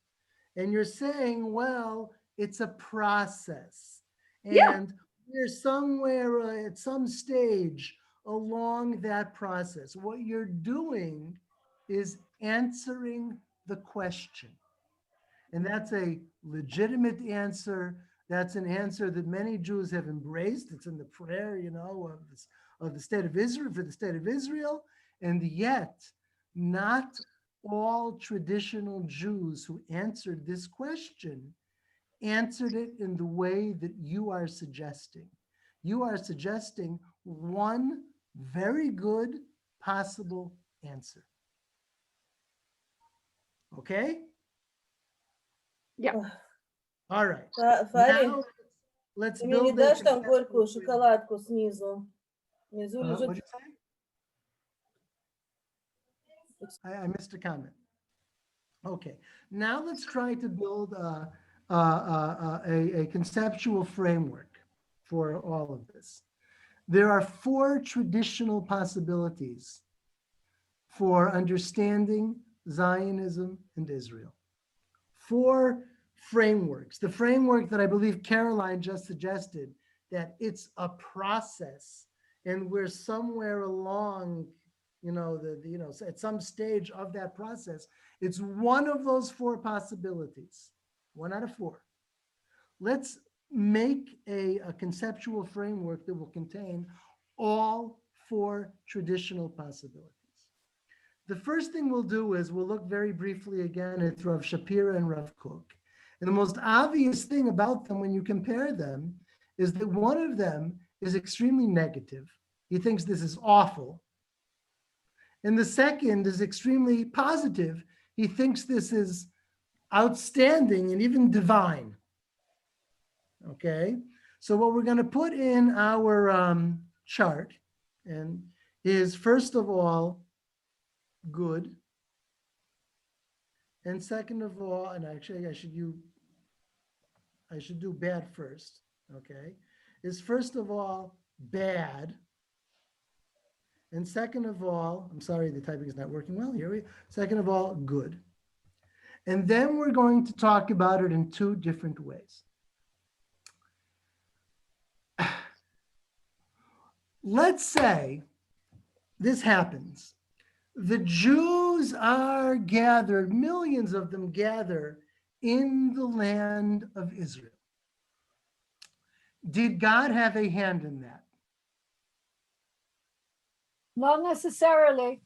And you're saying, well, it's a process. Yeah. And we're somewhere at some stage along that process. What you're doing is answering the question. And that's a legitimate answer. That's an answer that many Jews have embraced. It's in the prayer, of the state of Israel, for the state of Israel. And yet, not all traditional Jews who answered this question answered it in the way that you are suggesting. You are suggesting one very good possible answer. Okay? Yeah. All right. Фари, Now, let's ты мне не build дашь a там горькую conceptual шоколадку снизу? Внизу framework. лежит... What'd you say? I missed a comment. Okay, now let's try to build a conceptual framework for all of this. There are 4 traditional possibilities for understanding Zionism and Israel. 4 frameworks. The framework that I believe Caroline just suggested, that it's a process and we're somewhere along, at some stage of that process. It's one of those 4 possibilities, 1 out of 4. Let's make a conceptual framework that will contain all 4 traditional possibilities. The first thing we'll do is we'll look very briefly again at Rav Shapira and Rav Kook. And the most obvious thing about them when you compare them is that one of them is extremely negative. He thinks this is awful. And the second is extremely positive. He thinks this is outstanding and even divine. Okay, so what we're going to put in our chart is first of all, good. And second of all, and actually I should do bad first, okay, is first of all, bad. And second of all, I'm sorry, the typing is not working well. Second of all, good. And then we're going to talk about it in 2 different ways. Let's say this happens. The Jews are gathered, millions of them gather in the land of Israel. Did God have a hand in that? Not necessarily.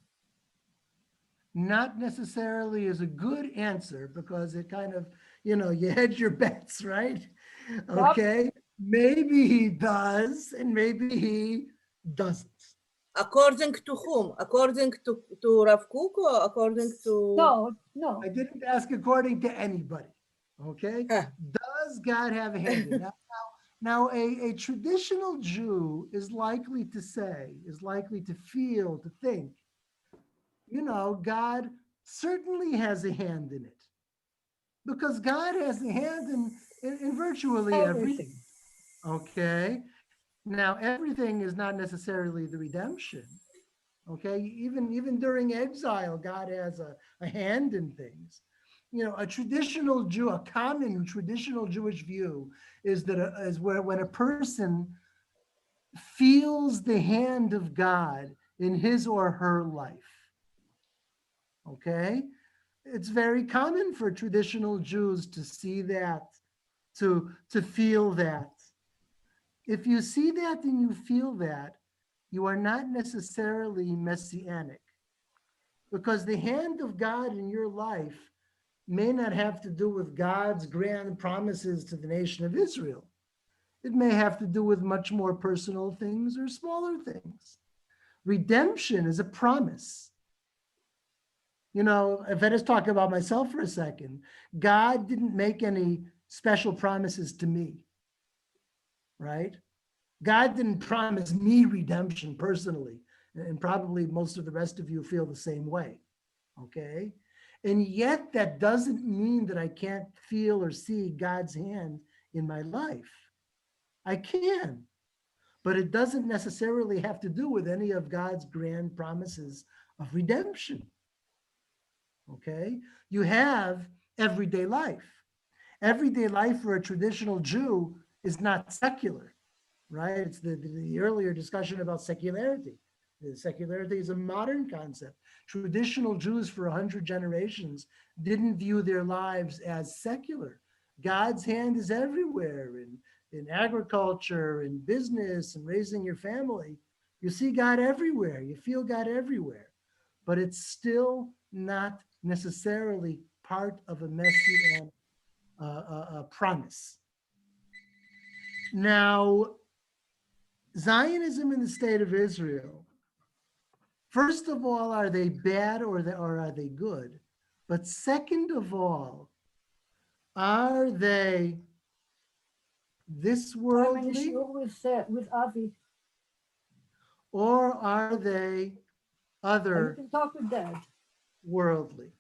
Not necessarily is a good answer because it kind of, you hedge your bets, right? Okay, maybe he does and maybe he doesn't. According to whom? According to Rav Kook or according to? No. I didn't ask according to anybody. Okay? Huh. Does God have a hand in that? Now, a traditional Jew is likely to say, is likely to feel, to think, God certainly has a hand in it. Because God has a hand in virtually everything. Okay? Now, everything is not necessarily the redemption. Okay? Even during exile, God has a hand in things. A traditional Jew, a common traditional Jewish view is that when a person feels the hand of God in his or her life. Okay? It's very common for traditional Jews to see that, to feel that. If you see that and you feel that, you are not necessarily Messianic, because the hand of God in your life may not have to do with God's grand promises to the nation of Israel. It may have to do with much more personal things or smaller things. Redemption is a promise. If I just talk about myself for a second, God didn't make any special promises to me, right? God didn't promise me redemption personally, and probably most of the rest of you feel the same way, okay? And yet that doesn't mean that I can't feel or see God's hand in my life. I can, but it doesn't necessarily have to do with any of God's grand promises of redemption. Okay? You have everyday life. Everyday life for a traditional Jew is not secular, right? It's the earlier discussion about secularity. Secularity is a modern concept. Traditional Jews for 100 generations didn't view their lives as secular. God's hand is everywhere in agriculture, in business, and raising your family. You see God everywhere. You feel God everywhere. But it's still not necessarily part of a messianic promise. Now, Zionism in the state of Israel, first of all, are they bad or are they good? But second of all, are they this worldly with Avi. or are they You other can talk with Dad. worldly?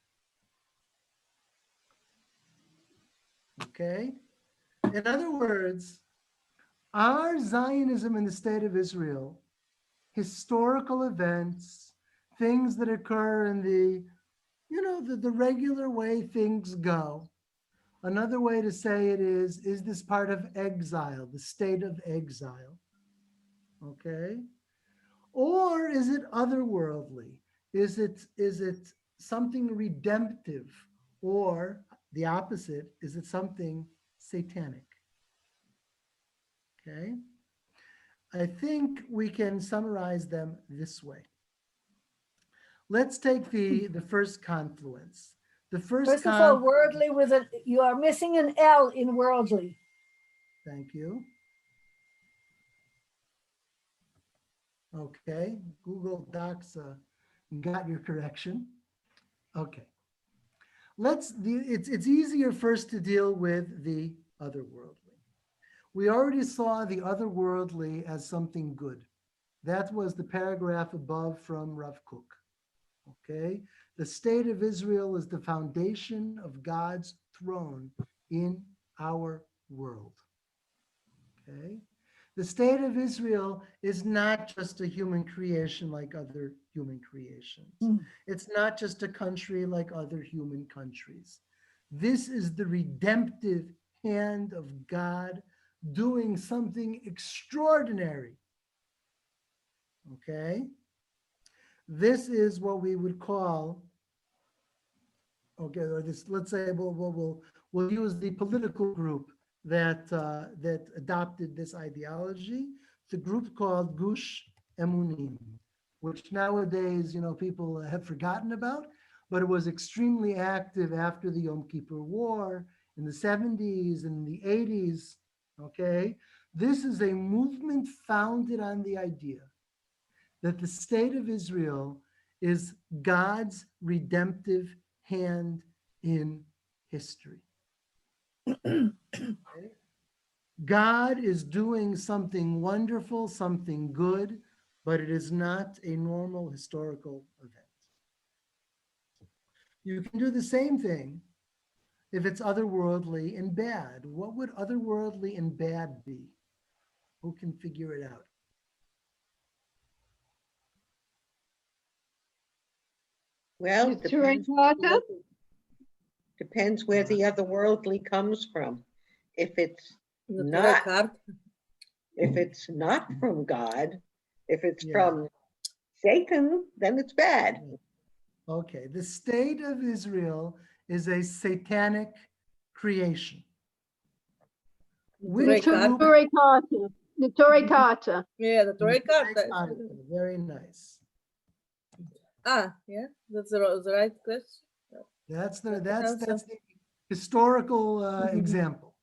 Okay? In other words, are Zionism in the state of Israel historical events, things that occur in the regular way things go? Another way to say it is this part of exile, the state of exile? Okay? Or is it otherworldly? Is it something redemptive? Or the opposite, is it something satanic? Okay? I think we can summarize them this way. Let's take the first confluence. The First of all, worldly you are missing an L in worldly. Thank you. Okay, Google Docs got your correction. Okay. It's easier first to deal with the otherworldly. We already saw the otherworldly as something good. That was the paragraph above from Rav Kook. Okay? The state of Israel is the foundation of God's throne in our world. Okay? The state of Israel is not just a human creation like other human creations. It's not just a country like other human countries. This is the redemptive hand of God doing something extraordinary. Okay? This is what we would call, or this, let's say we'll use the political group that adopted this ideology, the group called Gush Emunim, which nowadays, people have forgotten about, but it was extremely active after the Yom Kippur War in the 70s and the 80s, okay? This is a movement founded on the idea that the state of Israel is God's redemptive hand in history. Okay? God is doing something wonderful, something good, but it is not a normal historical event. You can do the same thing if it's otherworldly and bad. What would otherworldly and bad be? Who can figure it out? Well, Turing Carter? depends where the otherworldly comes from. If it's The not, card. if it's not from God, if it's Yeah. from Satan, then it's bad. Okay, the state of Israel is a satanic creation. Torah card. Turing Carter. The Turing Carter. Yeah, the Torah card. Very nice. Yeah, that's the right question. That's the historical example.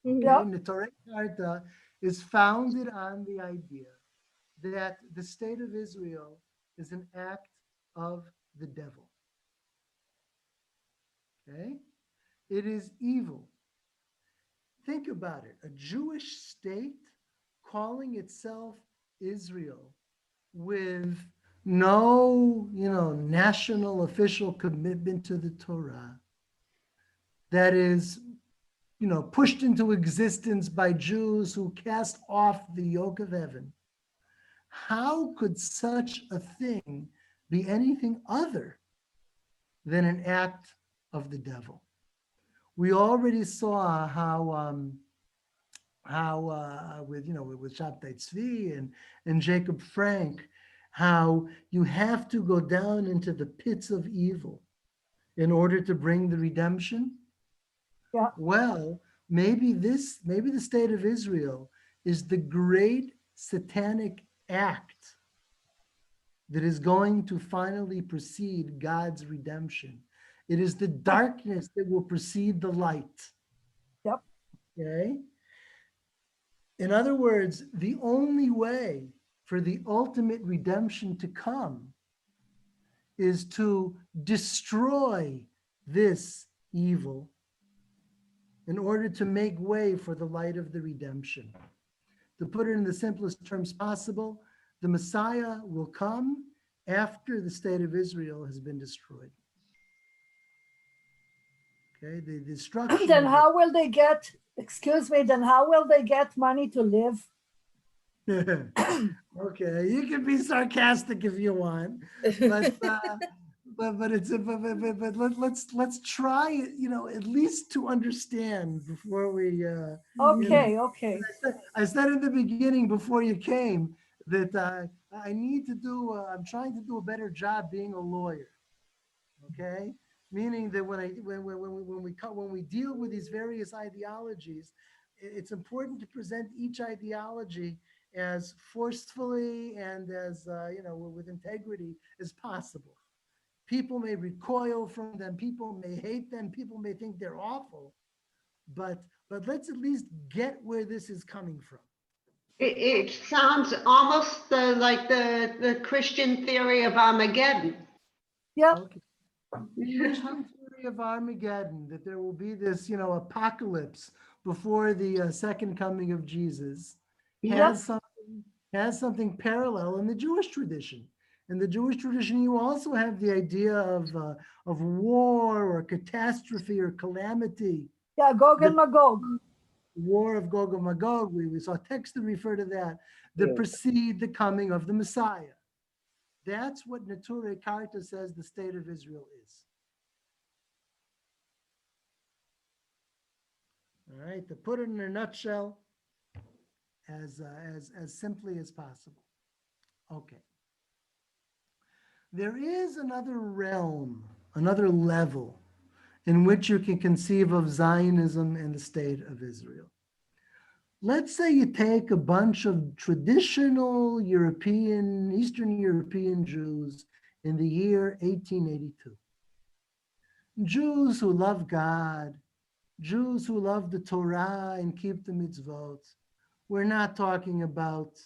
Okay, Yeah. the Torah Karta is founded on the idea that the state of Israel is an act of the devil. Okay, it is evil. Think about it: a Jewish state calling itself Israel with no, national official commitment to the Torah, that is, pushed into existence by Jews who cast off the yoke of heaven. How could such a thing be anything other than an act of the devil? We already saw how with Shabtai Tzvi and Jacob Frank, how you have to go down into the pits of evil in order to bring the redemption. Yeah. Well, maybe the state of Israel is the great satanic act that is going to finally precede God's redemption. It is the darkness that will precede the light. Yep. Okay. In other words, the only way for the ultimate redemption to come is to destroy this evil in order to make way for the light of the redemption. To put it in the simplest terms possible, the Messiah will come after the state of Israel has been destroyed. Okay, the destruction. Then how will they get, then how will they get money to live? Okay, you can be sarcastic if you want, but let's try, at least to understand before we. Okay. I said in the beginning before you came that I'm trying to do a better job being a lawyer. Okay, meaning that when we deal with these various ideologies, it's important to present each ideology as forcefully and as with integrity as possible. People may recoil from them, people may hate them, people may think they're awful, but let's at least get where this is coming from. It sounds almost like the Christian theory of Armageddon. Yeah. Okay. The Christian theory of Armageddon, that there will be this, apocalypse before the second coming of Jesus, has something parallel in the Jewish tradition. In the Jewish tradition, you also have the idea of war or catastrophe or calamity. Yeah, Gog and Magog. War of Gog and Magog. We saw texts that refer to that precede the coming of the Messiah. That's what Neturei Karta says the state of Israel is. All right, to put it in a nutshell, as simply as possible. Okay. There is another realm, another level in which you can conceive of Zionism and the state of Israel. Let's say you take a bunch of traditional Eastern European Jews in the year 1882. Jews who love God, Jews who love the Torah and keep the mitzvot. We're not talking about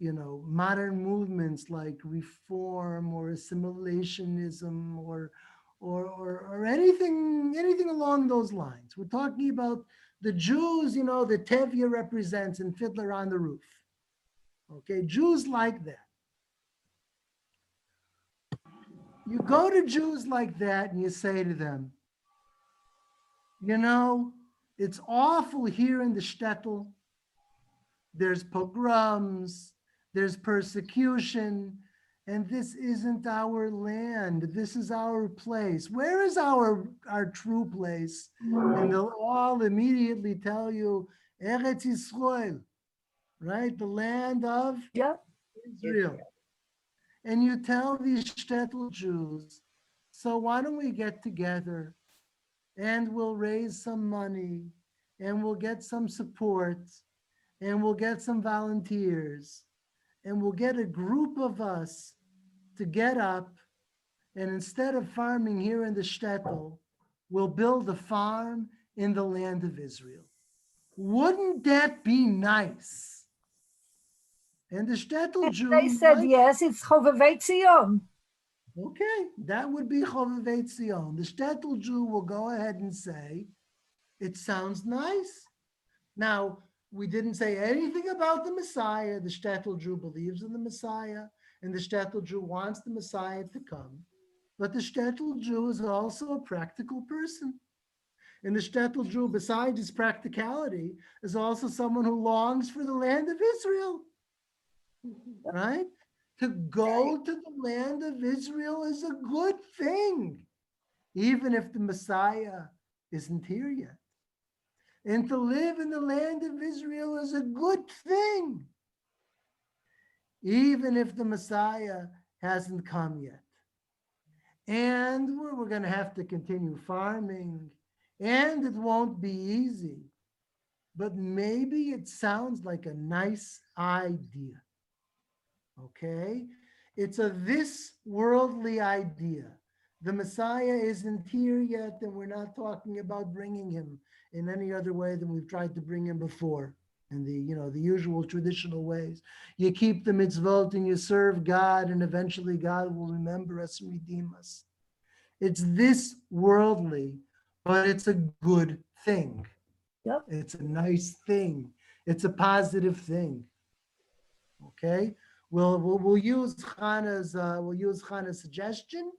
modern movements like reform or assimilationism or anything along those lines. We're talking about the Jews, that Tevye represents in Fiddler on the Roof. Okay, Jews like that. You go to Jews like that and you say to them, it's awful here in the shtetl. There's pogroms, there's persecution, and this isn't our land. This is our place. Where is our true place? And they'll all immediately tell you, Eretz Yisrael, right? The land of Israel. And you tell these shtetl Jews, so why don't we get together and we'll raise some money and we'll get some support and we'll get some volunteers and we'll get a group of us to get up, and instead of farming here in the shtetl, we'll build a farm in the land of Israel. Wouldn't that be nice? And the shtetl Jews, they said yes, it's Chovevei Tzion. Okay, that would be Chovevei Tzion. The shtetl Jew will go ahead and say, it sounds nice. Now, we didn't say anything about the Messiah. The shtetl Jew believes in the Messiah, and the shtetl Jew wants the Messiah to come. But the shtetl Jew is also a practical person. And the shtetl Jew, besides his practicality, is also someone who longs for the land of Israel. Right? To go to the land of Israel is a good thing, even if the Messiah isn't here yet. And to live in the land of Israel is a good thing, even if the Messiah hasn't come yet. And we're going to have to continue farming, and it won't be easy, but maybe it sounds like a nice idea. Okay? It's a this worldly idea. The Messiah isn't here yet, and we're not talking about bringing him in any other way than we've tried to bring him before, in the usual traditional ways. You keep the mitzvot and you serve God, and eventually God will remember us and redeem us. It's this worldly, but it's a good thing. Yep. It's a nice thing. It's a positive thing. Okay? We'll use Chana's suggestion,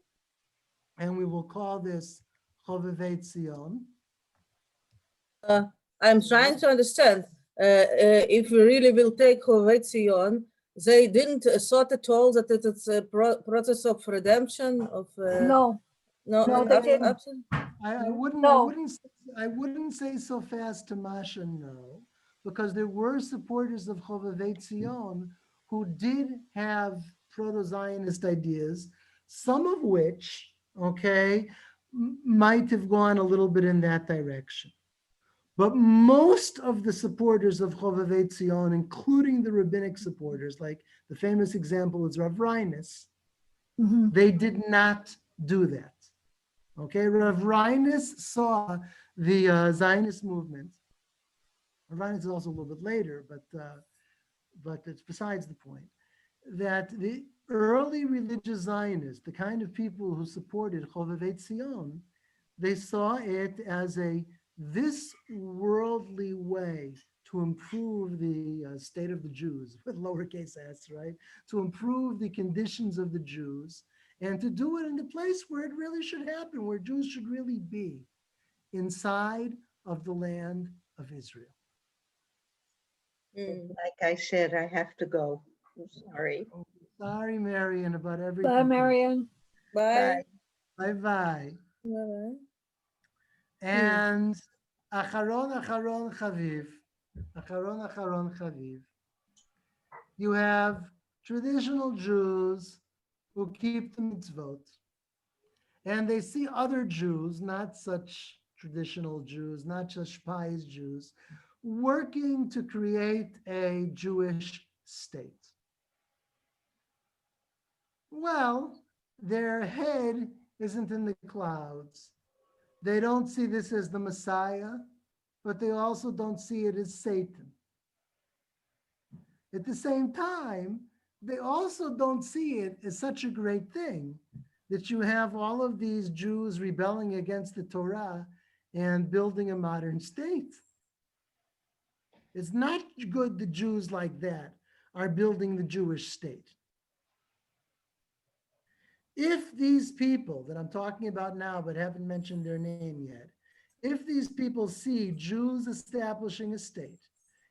and we will call this Chovevei Tzion. I'm trying to understand. If we really will take Chovevei Tzion, they didn't thought at all that it's a process of redemption of. No, they didn't. Absolutely. I wouldn't say so fast, Tamasha, no, because there were supporters of Chovevei Tzion who did have proto-Zionist ideas, some of which, might have gone a little bit in that direction. But most of the supporters of Chovevei Tzion, including the rabbinic supporters, like the famous example is Rav Reines, they did not do that. Okay, Rav Reines saw the Zionist movement. Rav Reines is also a little bit later, but it's besides the point, that the early religious Zionists, the kind of people who supported Chovevei Tzion, they saw it as this worldly way to improve the state of the Jews, with lowercase s, right? To improve the conditions of the Jews, and to do it in the place where it really should happen, where Jews should really be, inside of the land of Israel. Like I said, I have to go. I'm sorry. Sorry, Marian, about everything. Bye, Marian. Bye. Bye-bye. Bye. And Acharon Chaviv. You have traditional Jews who keep the mitzvot, and they see other Jews, not such traditional Jews, not such pious Jews, working to create a Jewish state. Well, their head isn't in the clouds. They don't see this as the Messiah, but they also don't see it as Satan. At the same time, they also don't see it as such a great thing that you have all of these Jews rebelling against the Torah and building a modern state. It's not good the Jews like that are building the Jewish state. If these people that I'm talking about now, but haven't mentioned their name yet, if these people see Jews establishing a state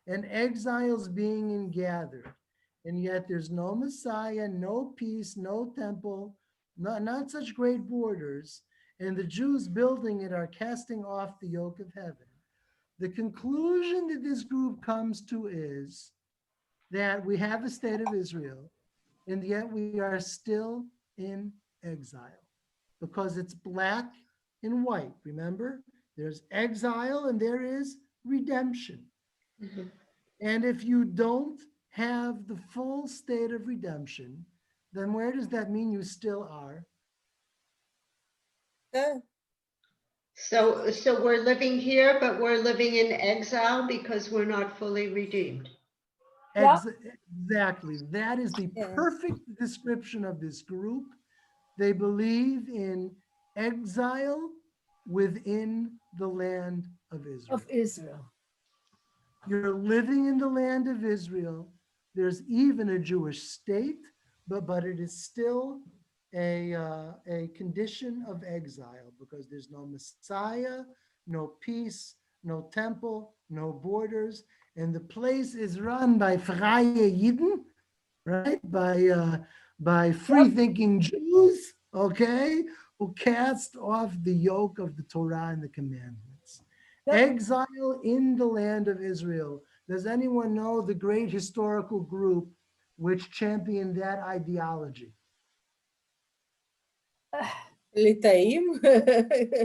and exiles being gathered, and yet there's no Messiah, no peace, no temple, not such great borders, and the Jews building it are casting off the yoke of heaven, the conclusion that this group comes to is that we have a state of Israel, and yet we are still in exile because it's black and white. Remember, there's exile and there is redemption. Mhm. And if you don't have the full state of redemption, then where does that mean you still are? So we're living here, but we're living in exile because we're not fully redeemed. Yeah. Exactly. That is the perfect description of this group. They believe in exile within the land of Israel. Of Israel. You're living in the land of Israel. There's even a Jewish state, but it is still a condition of exile because there's no Messiah, no peace, no temple, no borders, and the place is run by freie Yidden, right? By free-thinking Jews, okay, who cast off the yoke of the Torah and the commandments. Exile in the land of Israel. Does anyone know the great historical group which championed that ideology? ליטאים?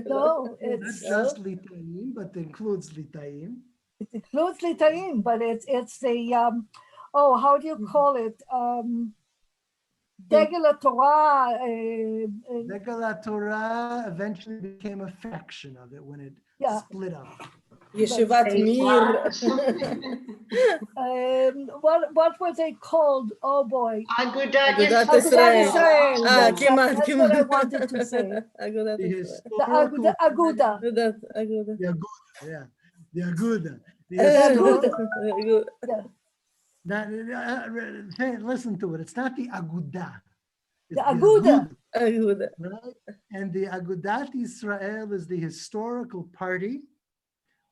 No, Not it's just Litaim, but includes Litaim. it includes Litaim, but it's the how do you call it? Degel Torah. Degel Torah eventually became a faction of it when it split up. ישיבת מיר. What were they called? Oh boy. Agudat אגודת Yisrael. ישראל. כמעט, That's what I wanted to say. אגודת The ישראל. The historical Aguda. אגודה. The Aguda, yeah. The Aguda. The Aguda. historical- listen to it. It's not the Aguda. It's The Aguda. אגודה. Right? And the Agudat Israel is the historical party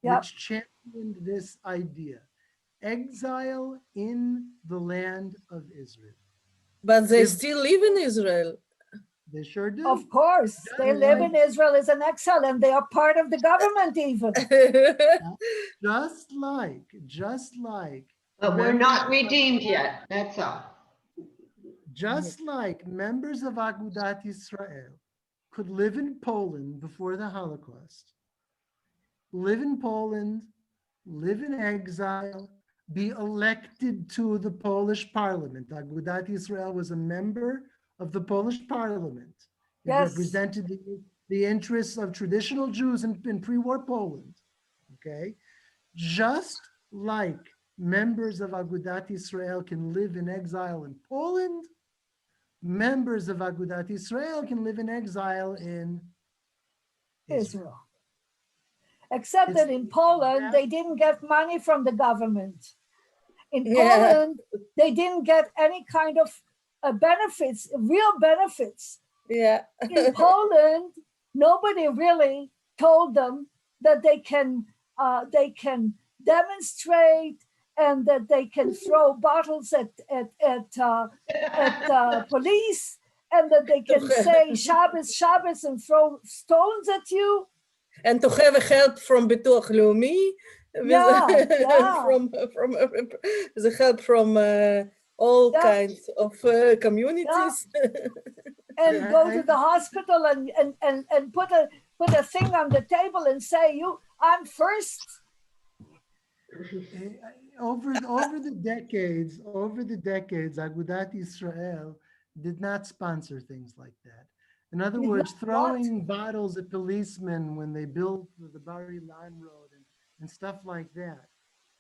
which championed this idea. Exile in the land of Israel. But they still live in Israel. They sure do. Of course, they live in Israel as an exile, and they are part of the government even. Just like. But we're not redeemed yet, that's all. Just like members of Agudat Israel could live in Poland before the Holocaust, live in Poland, live in exile, be elected to the Polish parliament. Agudat Israel was a member of the Polish parliament. It represented the interests of traditional Jews in pre-war Poland. Okay? Just like members of Agudat Israel can live in exile in Poland, members of Agudat Israel can live in exile in Israel. Except that in Poland, they didn't get money from the government. In Poland, they didn't get any kind of benefits, real benefits. Yeah. In Poland, nobody really told them that they can demonstrate and that they can throw bottles at police and that they can say Shabbos, Shabbos and throw stones at you. And to have help from ביטוח לאומי. From the help from all kinds of communities. And go to the hospital and put a thing on the table and say, I'm first. Over the decades, Agudat Israel did not sponsor things like that. In other words, throwing bottles at policemen when they built the Bar Ilan Road and stuff like that.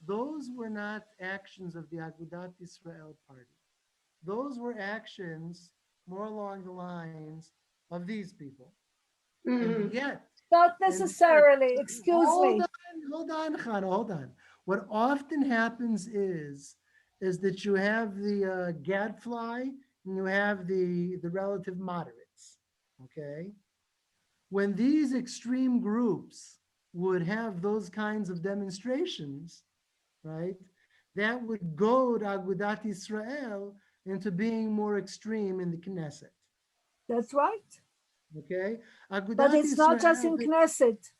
those were not actions of the Agudat Israel party. Those were actions more along the lines of these people. And yet, Not necessarily, excuse hold me. hold on, Chana, hold on. What often happens is that you have the gadfly and you have the relative moderates, okay? When these extreme groups would have those kinds of demonstrations, right, that would goad Agudat Israel into being more extreme in the Knesset, That's right. okay? But Agudat it's not just in Israel, Knesset.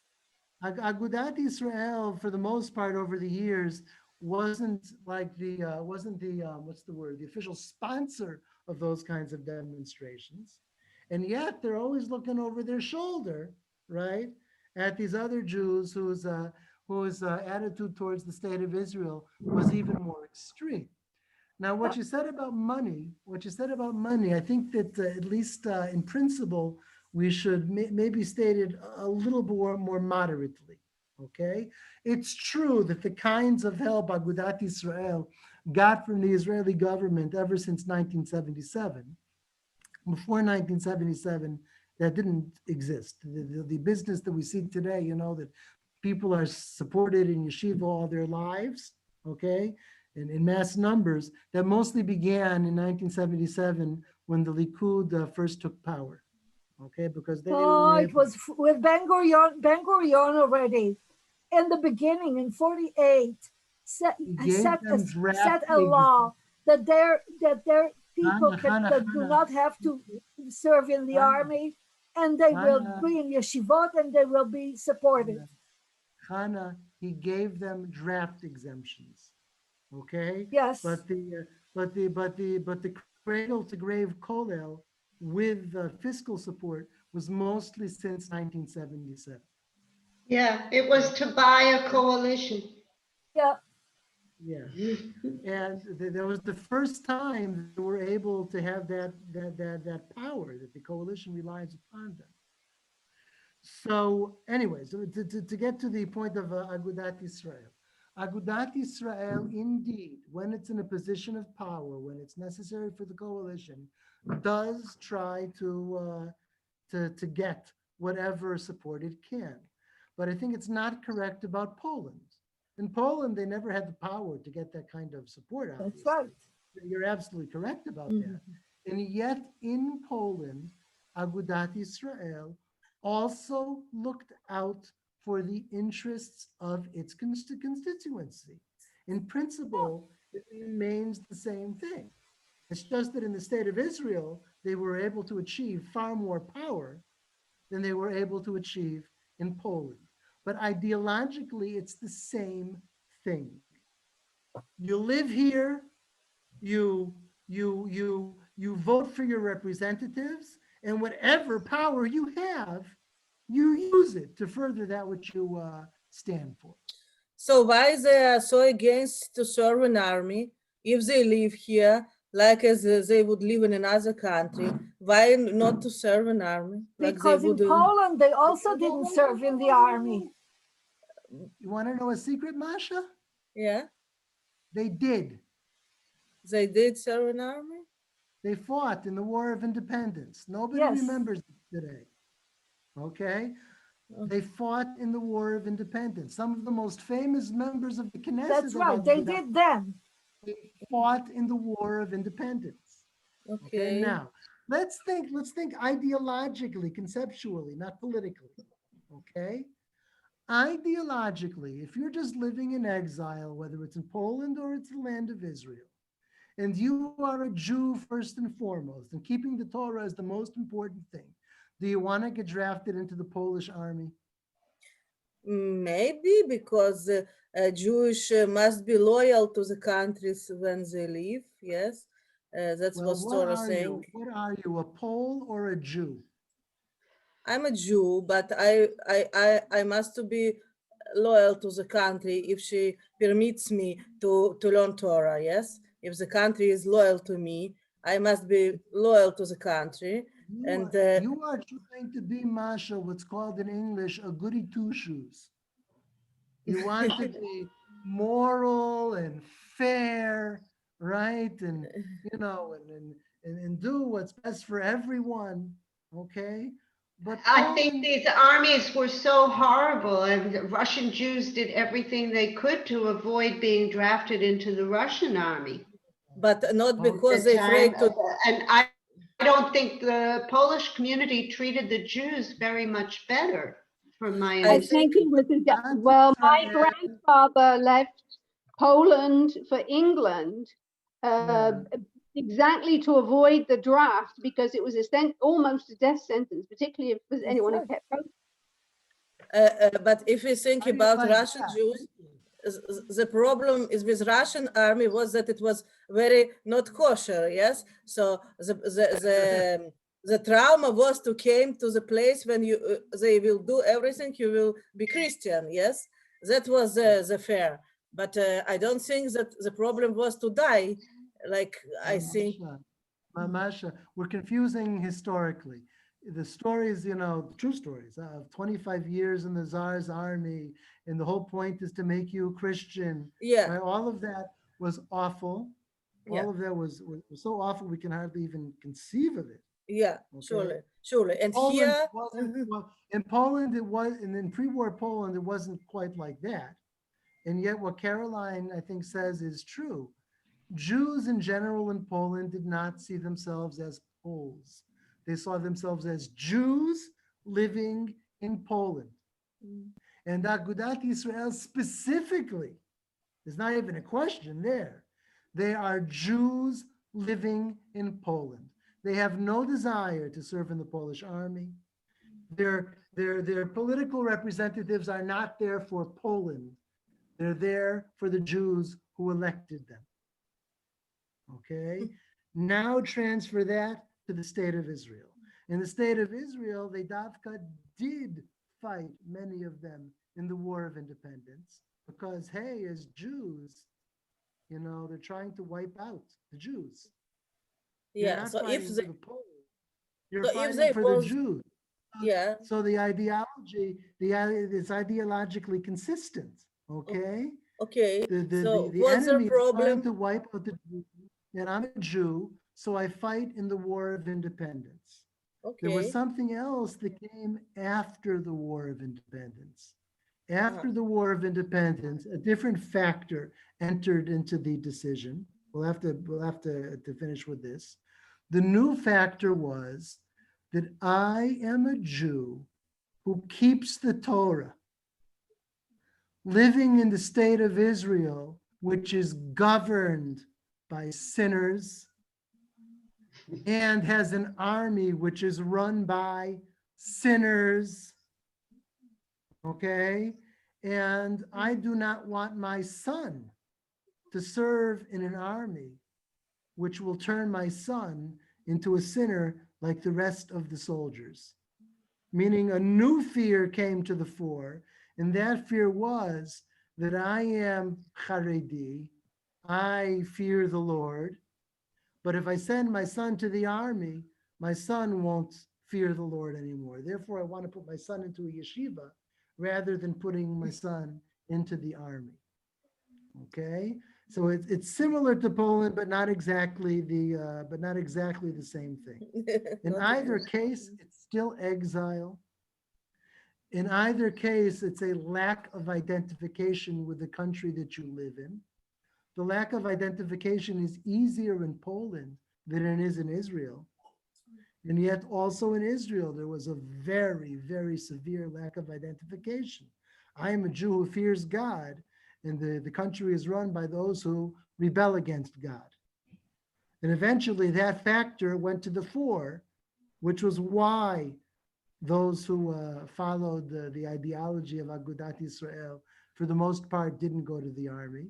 Agudat Israel, for the most part over the years, wasn't like the what's the word, the official sponsor of those kinds of demonstrations, and yet they're always looking over their shoulder, right, at these other Jews whose attitude towards the state of Israel was even more extreme. Now, what you said about money, I think that at least in principle, we should maybe state it a little more moderately, okay? It's true that the kinds of help Agudat Israel got from the Israeli government ever since 1977, before 1977, that didn't exist. The business that we see today, you know, that people are supported in yeshiva all their lives, okay? In mass numbers, that mostly began in 1977 when the Likud first took power, okay? Because they Oh, were it was with Ben Gurion already. In the beginning, in 48, set a law that their people that do not have to serve in the army, and they will be in yeshivot and they will be supported. Chana, he gave them draft exemptions. Okay. Yes. But the cradle to grave kollel with fiscal support was mostly since 1977. Yeah, it was to buy a coalition. Yeah. Yeah. And that was the first time they were able to have that power, that the coalition relies upon them. So anyway, so to get to the point of Agudat Israel. Agudat Israel, indeed, when it's in a position of power, when it's necessary for the coalition, does try to get whatever support it can. But I think it's not correct about Poland. In Poland, they never had the power to get that kind of support, obviously. That's right. You're absolutely correct about that. And yet in Poland, Agudat Israel also looked out for the interests of its constituency. In principle, it remains the same thing. It's just that in the state of Israel, they were able to achieve far more power than they were able to achieve in Poland. But ideologically, it's the same thing. You live here, you vote for your representatives, and whatever power you have, you use it to further that which you stand for. So why they are so against to serve an army if they live here, like as they would live in another country? Why not to serve an army? Like because in Poland, they also didn't serve in the army. You want to know a secret, Masha? Yeah. They did. They did serve an army? They fought in the War of Independence. Nobody remembers it today. Okay? They fought in the War of Independence. Some of the most famous members of the Knesset. That's right, they did then. They fought in the War of Independence. Okay, now let's think ideologically, conceptually, not politically. Okay? Ideologically, if you're just living in exile, whether it's in Poland or it's the land of Israel, and you are a Jew first and foremost, and keeping the Torah is the most important thing, do you want to get drafted into the Polish army? Maybe, because Jewish must be loyal to the countries when they live. Yes, that's what Torah is saying. What are you, a Pole or a Jew? I'm a Jew, but I must be loyal to the country if she permits me to learn Torah. Yes, if the country is loyal to me, I must be loyal to the country. You are trying to be, Masha, what's called in English a goody two shoes. You want to be moral and fair, right? And and do what's best for everyone, okay? But I think Poland, these armies were so horrible, and the Russian Jews did everything they could to avoid being drafted into the Russian army. But not because At they're the afraid time, to. and I don't think the Polish community treated the Jews very much better, from my I I think understanding. it was, well, my grandfather left Poland for England exactly to avoid the draft because it was almost a death sentence, particularly if there's anyone who kept going. But if you think How do you about find Russian that? Jews, the problem is with Russian army was that it was very not kosher, yes? So the trauma was to came to the place when you they will do everything, you will be Christian, yes? That was the fear. But I don't think that the problem was to die. Like I think. Masha, we're confusing historically. The stories, true stories of 25 years in the Tsar's army, and the whole point is to make you a Christian. Yeah. Right? All of that was awful. Yeah. All of that was so awful we can hardly even conceive of it. Yeah, Okay? surely. And Poland here, wasn't, well, in Poland it was, and in pre-war Poland it wasn't quite like that. And yet what Caroline, I think, says is true. Jews in general in Poland did not see themselves as Poles. They saw themselves as Jews living in Poland. And Agudat Yisrael specifically, there's not even a question there. They are Jews living in Poland. They have no desire to serve in the Polish army. Their political representatives are not there for Poland. They're there for the Jews who elected them. Okay, now transfer that to the state of Israel. In the state of Israel, they Davka did fight, many of them, in the War of Independence because, hey, as Jews, they're trying to wipe out the Jews. yeah. So if for they, the Poles, you're so fighting if they for was, the Jews. yeah. So the ideology, it's ideologically consistent. Okay. Okay. The what's enemy their problem? is trying to wipe out the Jews, and I'm a Jew, so I fight in the War of Independence. Okay. There was something else that came after the War of Independence. After the War of Independence, a different factor entered into the decision. We'll have to finish with this. The new factor was that I am a Jew who keeps the Torah, living in the state of Israel, which is governed by sinners and has an army which is run by sinners. Okay? And I do not want my son to serve in an army which will turn my son into a sinner like the rest of the soldiers. Meaning a new fear came to the fore, and that fear was that I am Haredi, I fear the Lord, but if I send my son to the army, my son won't fear the Lord anymore. Therefore, I want to put my son into a yeshiva rather than putting my son into the army. Okay, so it's similar to Poland, but not exactly the same thing. In either case, it's still exile. In either case, it's a lack of identification with the country that you live in. The lack of identification is easier in Poland than it is in Israel. And yet also in Israel, there was a very, very severe lack of identification. I am a Jew who fears God, and the country is run by those who rebel against God. And eventually that factor went to the fore, which was why those who followed the ideology of Agudat Yisrael, for the most part, didn't go to the army.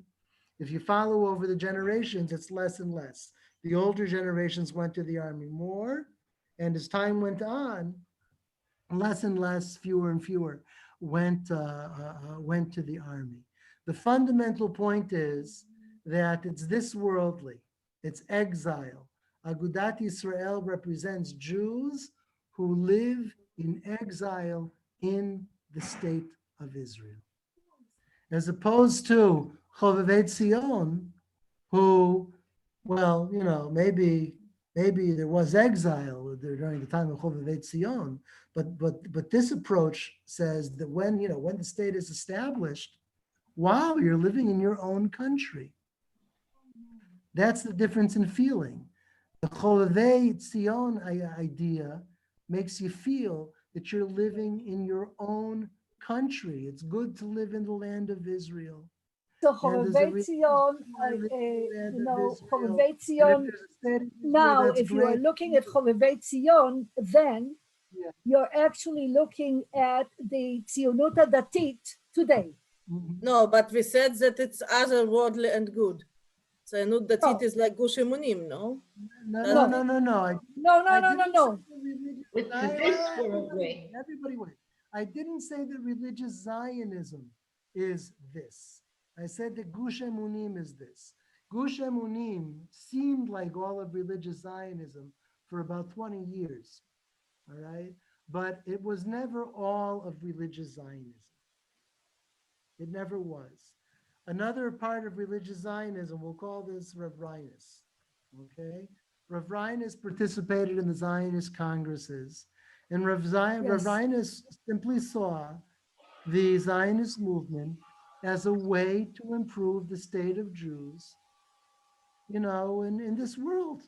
If you follow over the generations, it's less and less. The older generations went to the army more, and as time went on, less and less, fewer and fewer went to the army. The fundamental point is that it's this worldly, it's exile. Agudat Yisrael represents Jews who live in exile in the state of Israel, as opposed to Chovevei Tzion, who, well, you know, maybe there was exile during the time of Chovevei Tzion, but this approach says that when the state is established, wow, you're living in your own country. That's the difference in feeling. The Chovevei Tzion idea makes you feel that you're living in your own country. It's good to live in the land of Israel. So And there's a Chovevei reason Tzion, why I live in the land you of know, Israel. Chovevei And if Tzion. there's a state of Israel, Now, that's if you are great. looking at Chovevei Tzion, then Yeah. you're actually looking at the Tzionut Datit today. Mhm. No, but we said that it's otherworldly and good. So I know that it is like Gush Emunim, no? No. No, I no. didn't say the religious. With the Wait, this wait, worldly. everybody wait. I didn't say that religious Zionism is this. I said that Gush Emunim is this. Gush Emunim seemed like all of religious Zionism for about 20 years, all right? But it was never all of religious Zionism. It never was. Another part of religious Zionism, we'll call this Rav Reinus, okay? Rav Reinus participated in the Zionist congresses, and Rav Reinus simply saw the Zionist movement as a way to improve the state of Jews, you know, in this world.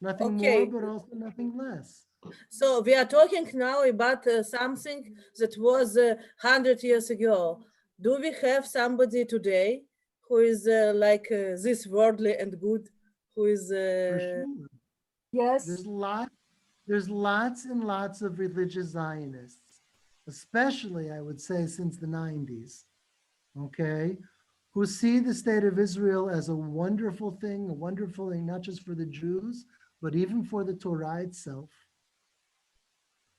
Nothing more, but also nothing less. So we are talking now about something that was 100 years ago. Do we have somebody today who is like this worldly and good, who is... For sure. Yes. There's lots and lots of religious Zionists, especially, I would say, since the 90s, okay, who see the state of Israel as a wonderful thing, not just for the Jews, but even for the Torah itself,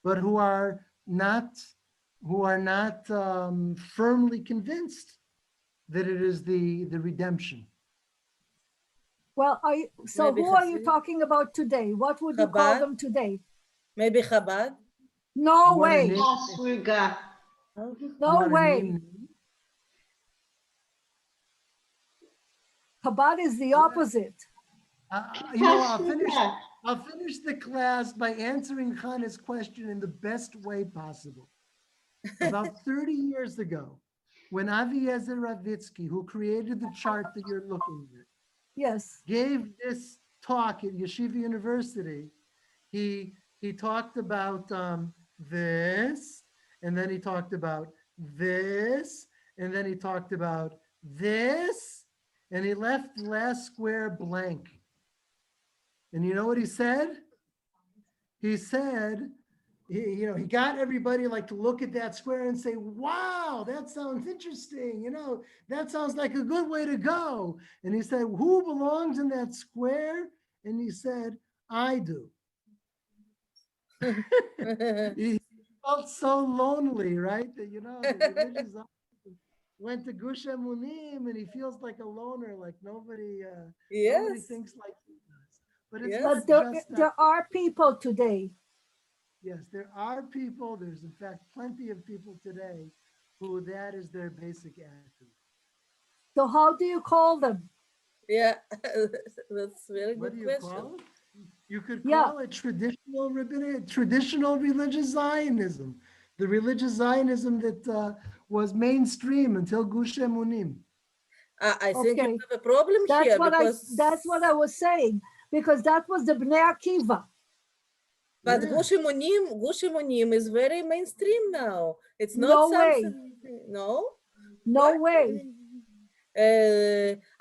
but who are not firmly convinced that it is the redemption. Well, so Maybe who are you Hasid? talking about today? What would you call Chabad? them today? Maybe Chabad? No You want a way. name? Yes, we got. You No want a way. name? Chabad is the opposite. You know, Yes, I'll finish the class by answering Hannah's question in the best way possible. About 30 years ago, when Aviezer Ravitsky, who created the chart that you're looking at, Yes. gave this talk at Yeshiva University, he talked about this, and then he talked about this, and then he talked about this, and he left the last square blank. And you know what he said? He said, he got everybody like to look at that square and say, wow, that sounds interesting. You know, that sounds like a good way to go. And he said, who belongs in that square? And he said, I do. He felt so lonely, right? That, you know, the religious went to Gush Emunim and he feels like a loner, like nobody thinks like he does. But it's not But just there are people today. Yes, there are people. There's in fact plenty of people today who that is their basic attitude. So how do you call them? Yeah, that's a very What good do you question. call it? You could call Yeah. it traditional religious Zionism, the religious Zionism that was mainstream until Gush Emunim. I think you Okay. have a problem here because... That's what I was saying, because that was the Bnei Akiva. But Yeah. Gush Emunim is very mainstream now. It's not No way. something... No? No What? way.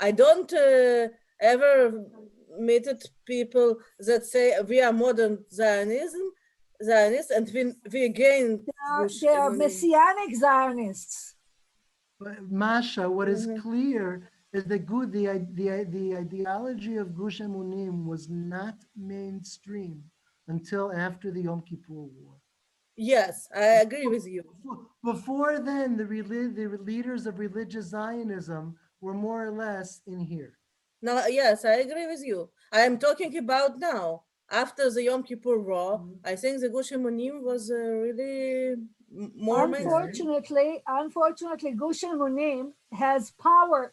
I don't ever meet people that say we are modern Zionists, and we again They are Messianic Zionists. But Masha, what is clear is that the ideology of Gush Emunim was not mainstream until after the Yom Kippur War. Yes, I agree with you. Before then, the leaders of religious Zionism were more or less in here. No, yes, I agree with you. I am talking about now. after the Yom Kippur War, I think the Gush Emunim was really more mainstream. Unfortunately, Gush Emunim has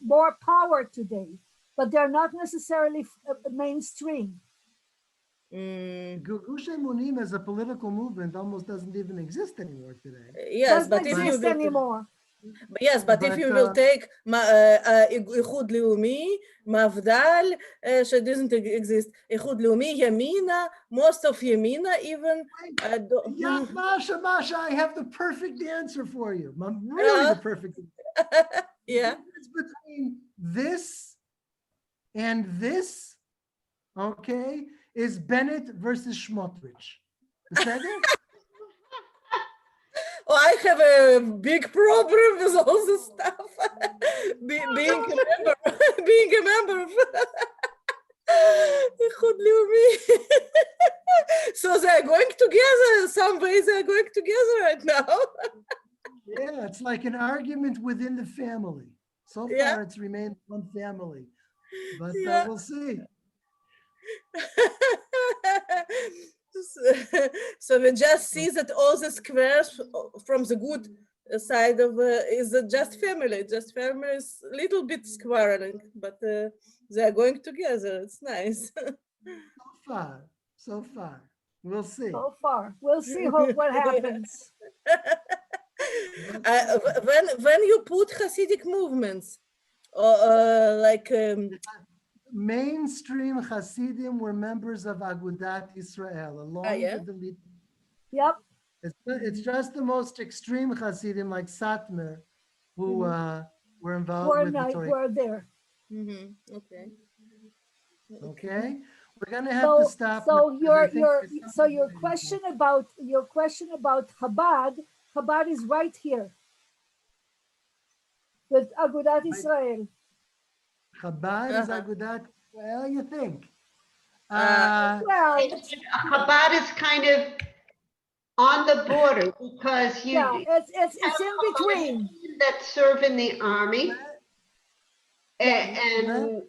more power today, but they're not necessarily mainstream. Gush Emunim as a political movement almost doesn't even exist anymore today. Yes, but if you anymore. Yes, but if you will take Ichud Leumi, Mavdal, she doesn't exist. Ichud Leumi, Yamina, most of Yamina even. Yeah, Masha, I have the perfect answer for you. Really the perfect answer. Yeah. The difference between this and this, okay, is Bennett versus Schmotrich. Oh, I have a big problem with all this stuff. being a member of Ichud Leumi. So they're going together. Some ways they're going together right now. Yeah, it's like an argument within the family. So far, it's remained one family, but we'll see. So we just see that all the squares from the good side of is just family. Just family is a little bit squaring, but they are going together. It's nice. So far, we'll see. So far, we'll see what happens. When you put Hasidic movements, like mainstream Hasidim were members of Agudat Israel, along with the Yep. It's just the most extreme Hasidim like Satmar who were involved with the Torah. Were there. Okay. Okay. We're gonna have to stop. So your question about Chabad is right here with Agudat Israel. Chabad is Agudat. Well, you think? Well, Chabad is kind of on the border because it's in between. That serve in the army and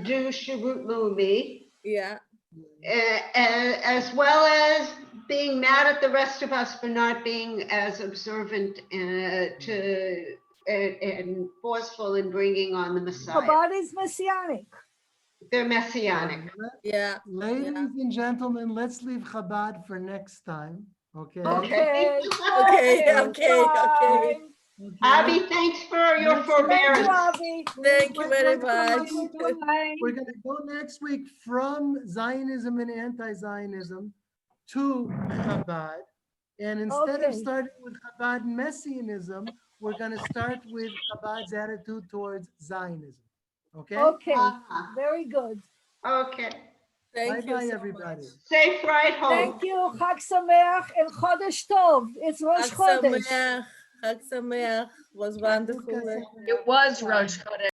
do Shirut Leumi. Yeah. As well as being mad at the rest of us for not being as observant and forceful in bringing on the Messiah. Chabad is Messianic. They're Messianic. Yeah. Ladies and gentlemen, let's leave Chabad for next time. Okay. Okay. Okay. Abby, thanks for your forbearance. Thank you very much. We're going to go next week from Zionism and anti-Zionism to Chabad. And instead of starting with Chabad and Messianism, we're going to start with Chabad's attitude towards Zionism. Okay? Okay. Very good. Okay. Bye-bye, everybody. Safe ride home. Thank you. Chag Sameach and Chodesh Tov. It's Rosh Chodesh. Chag Sameach was wonderful. It was Rosh Chodesh.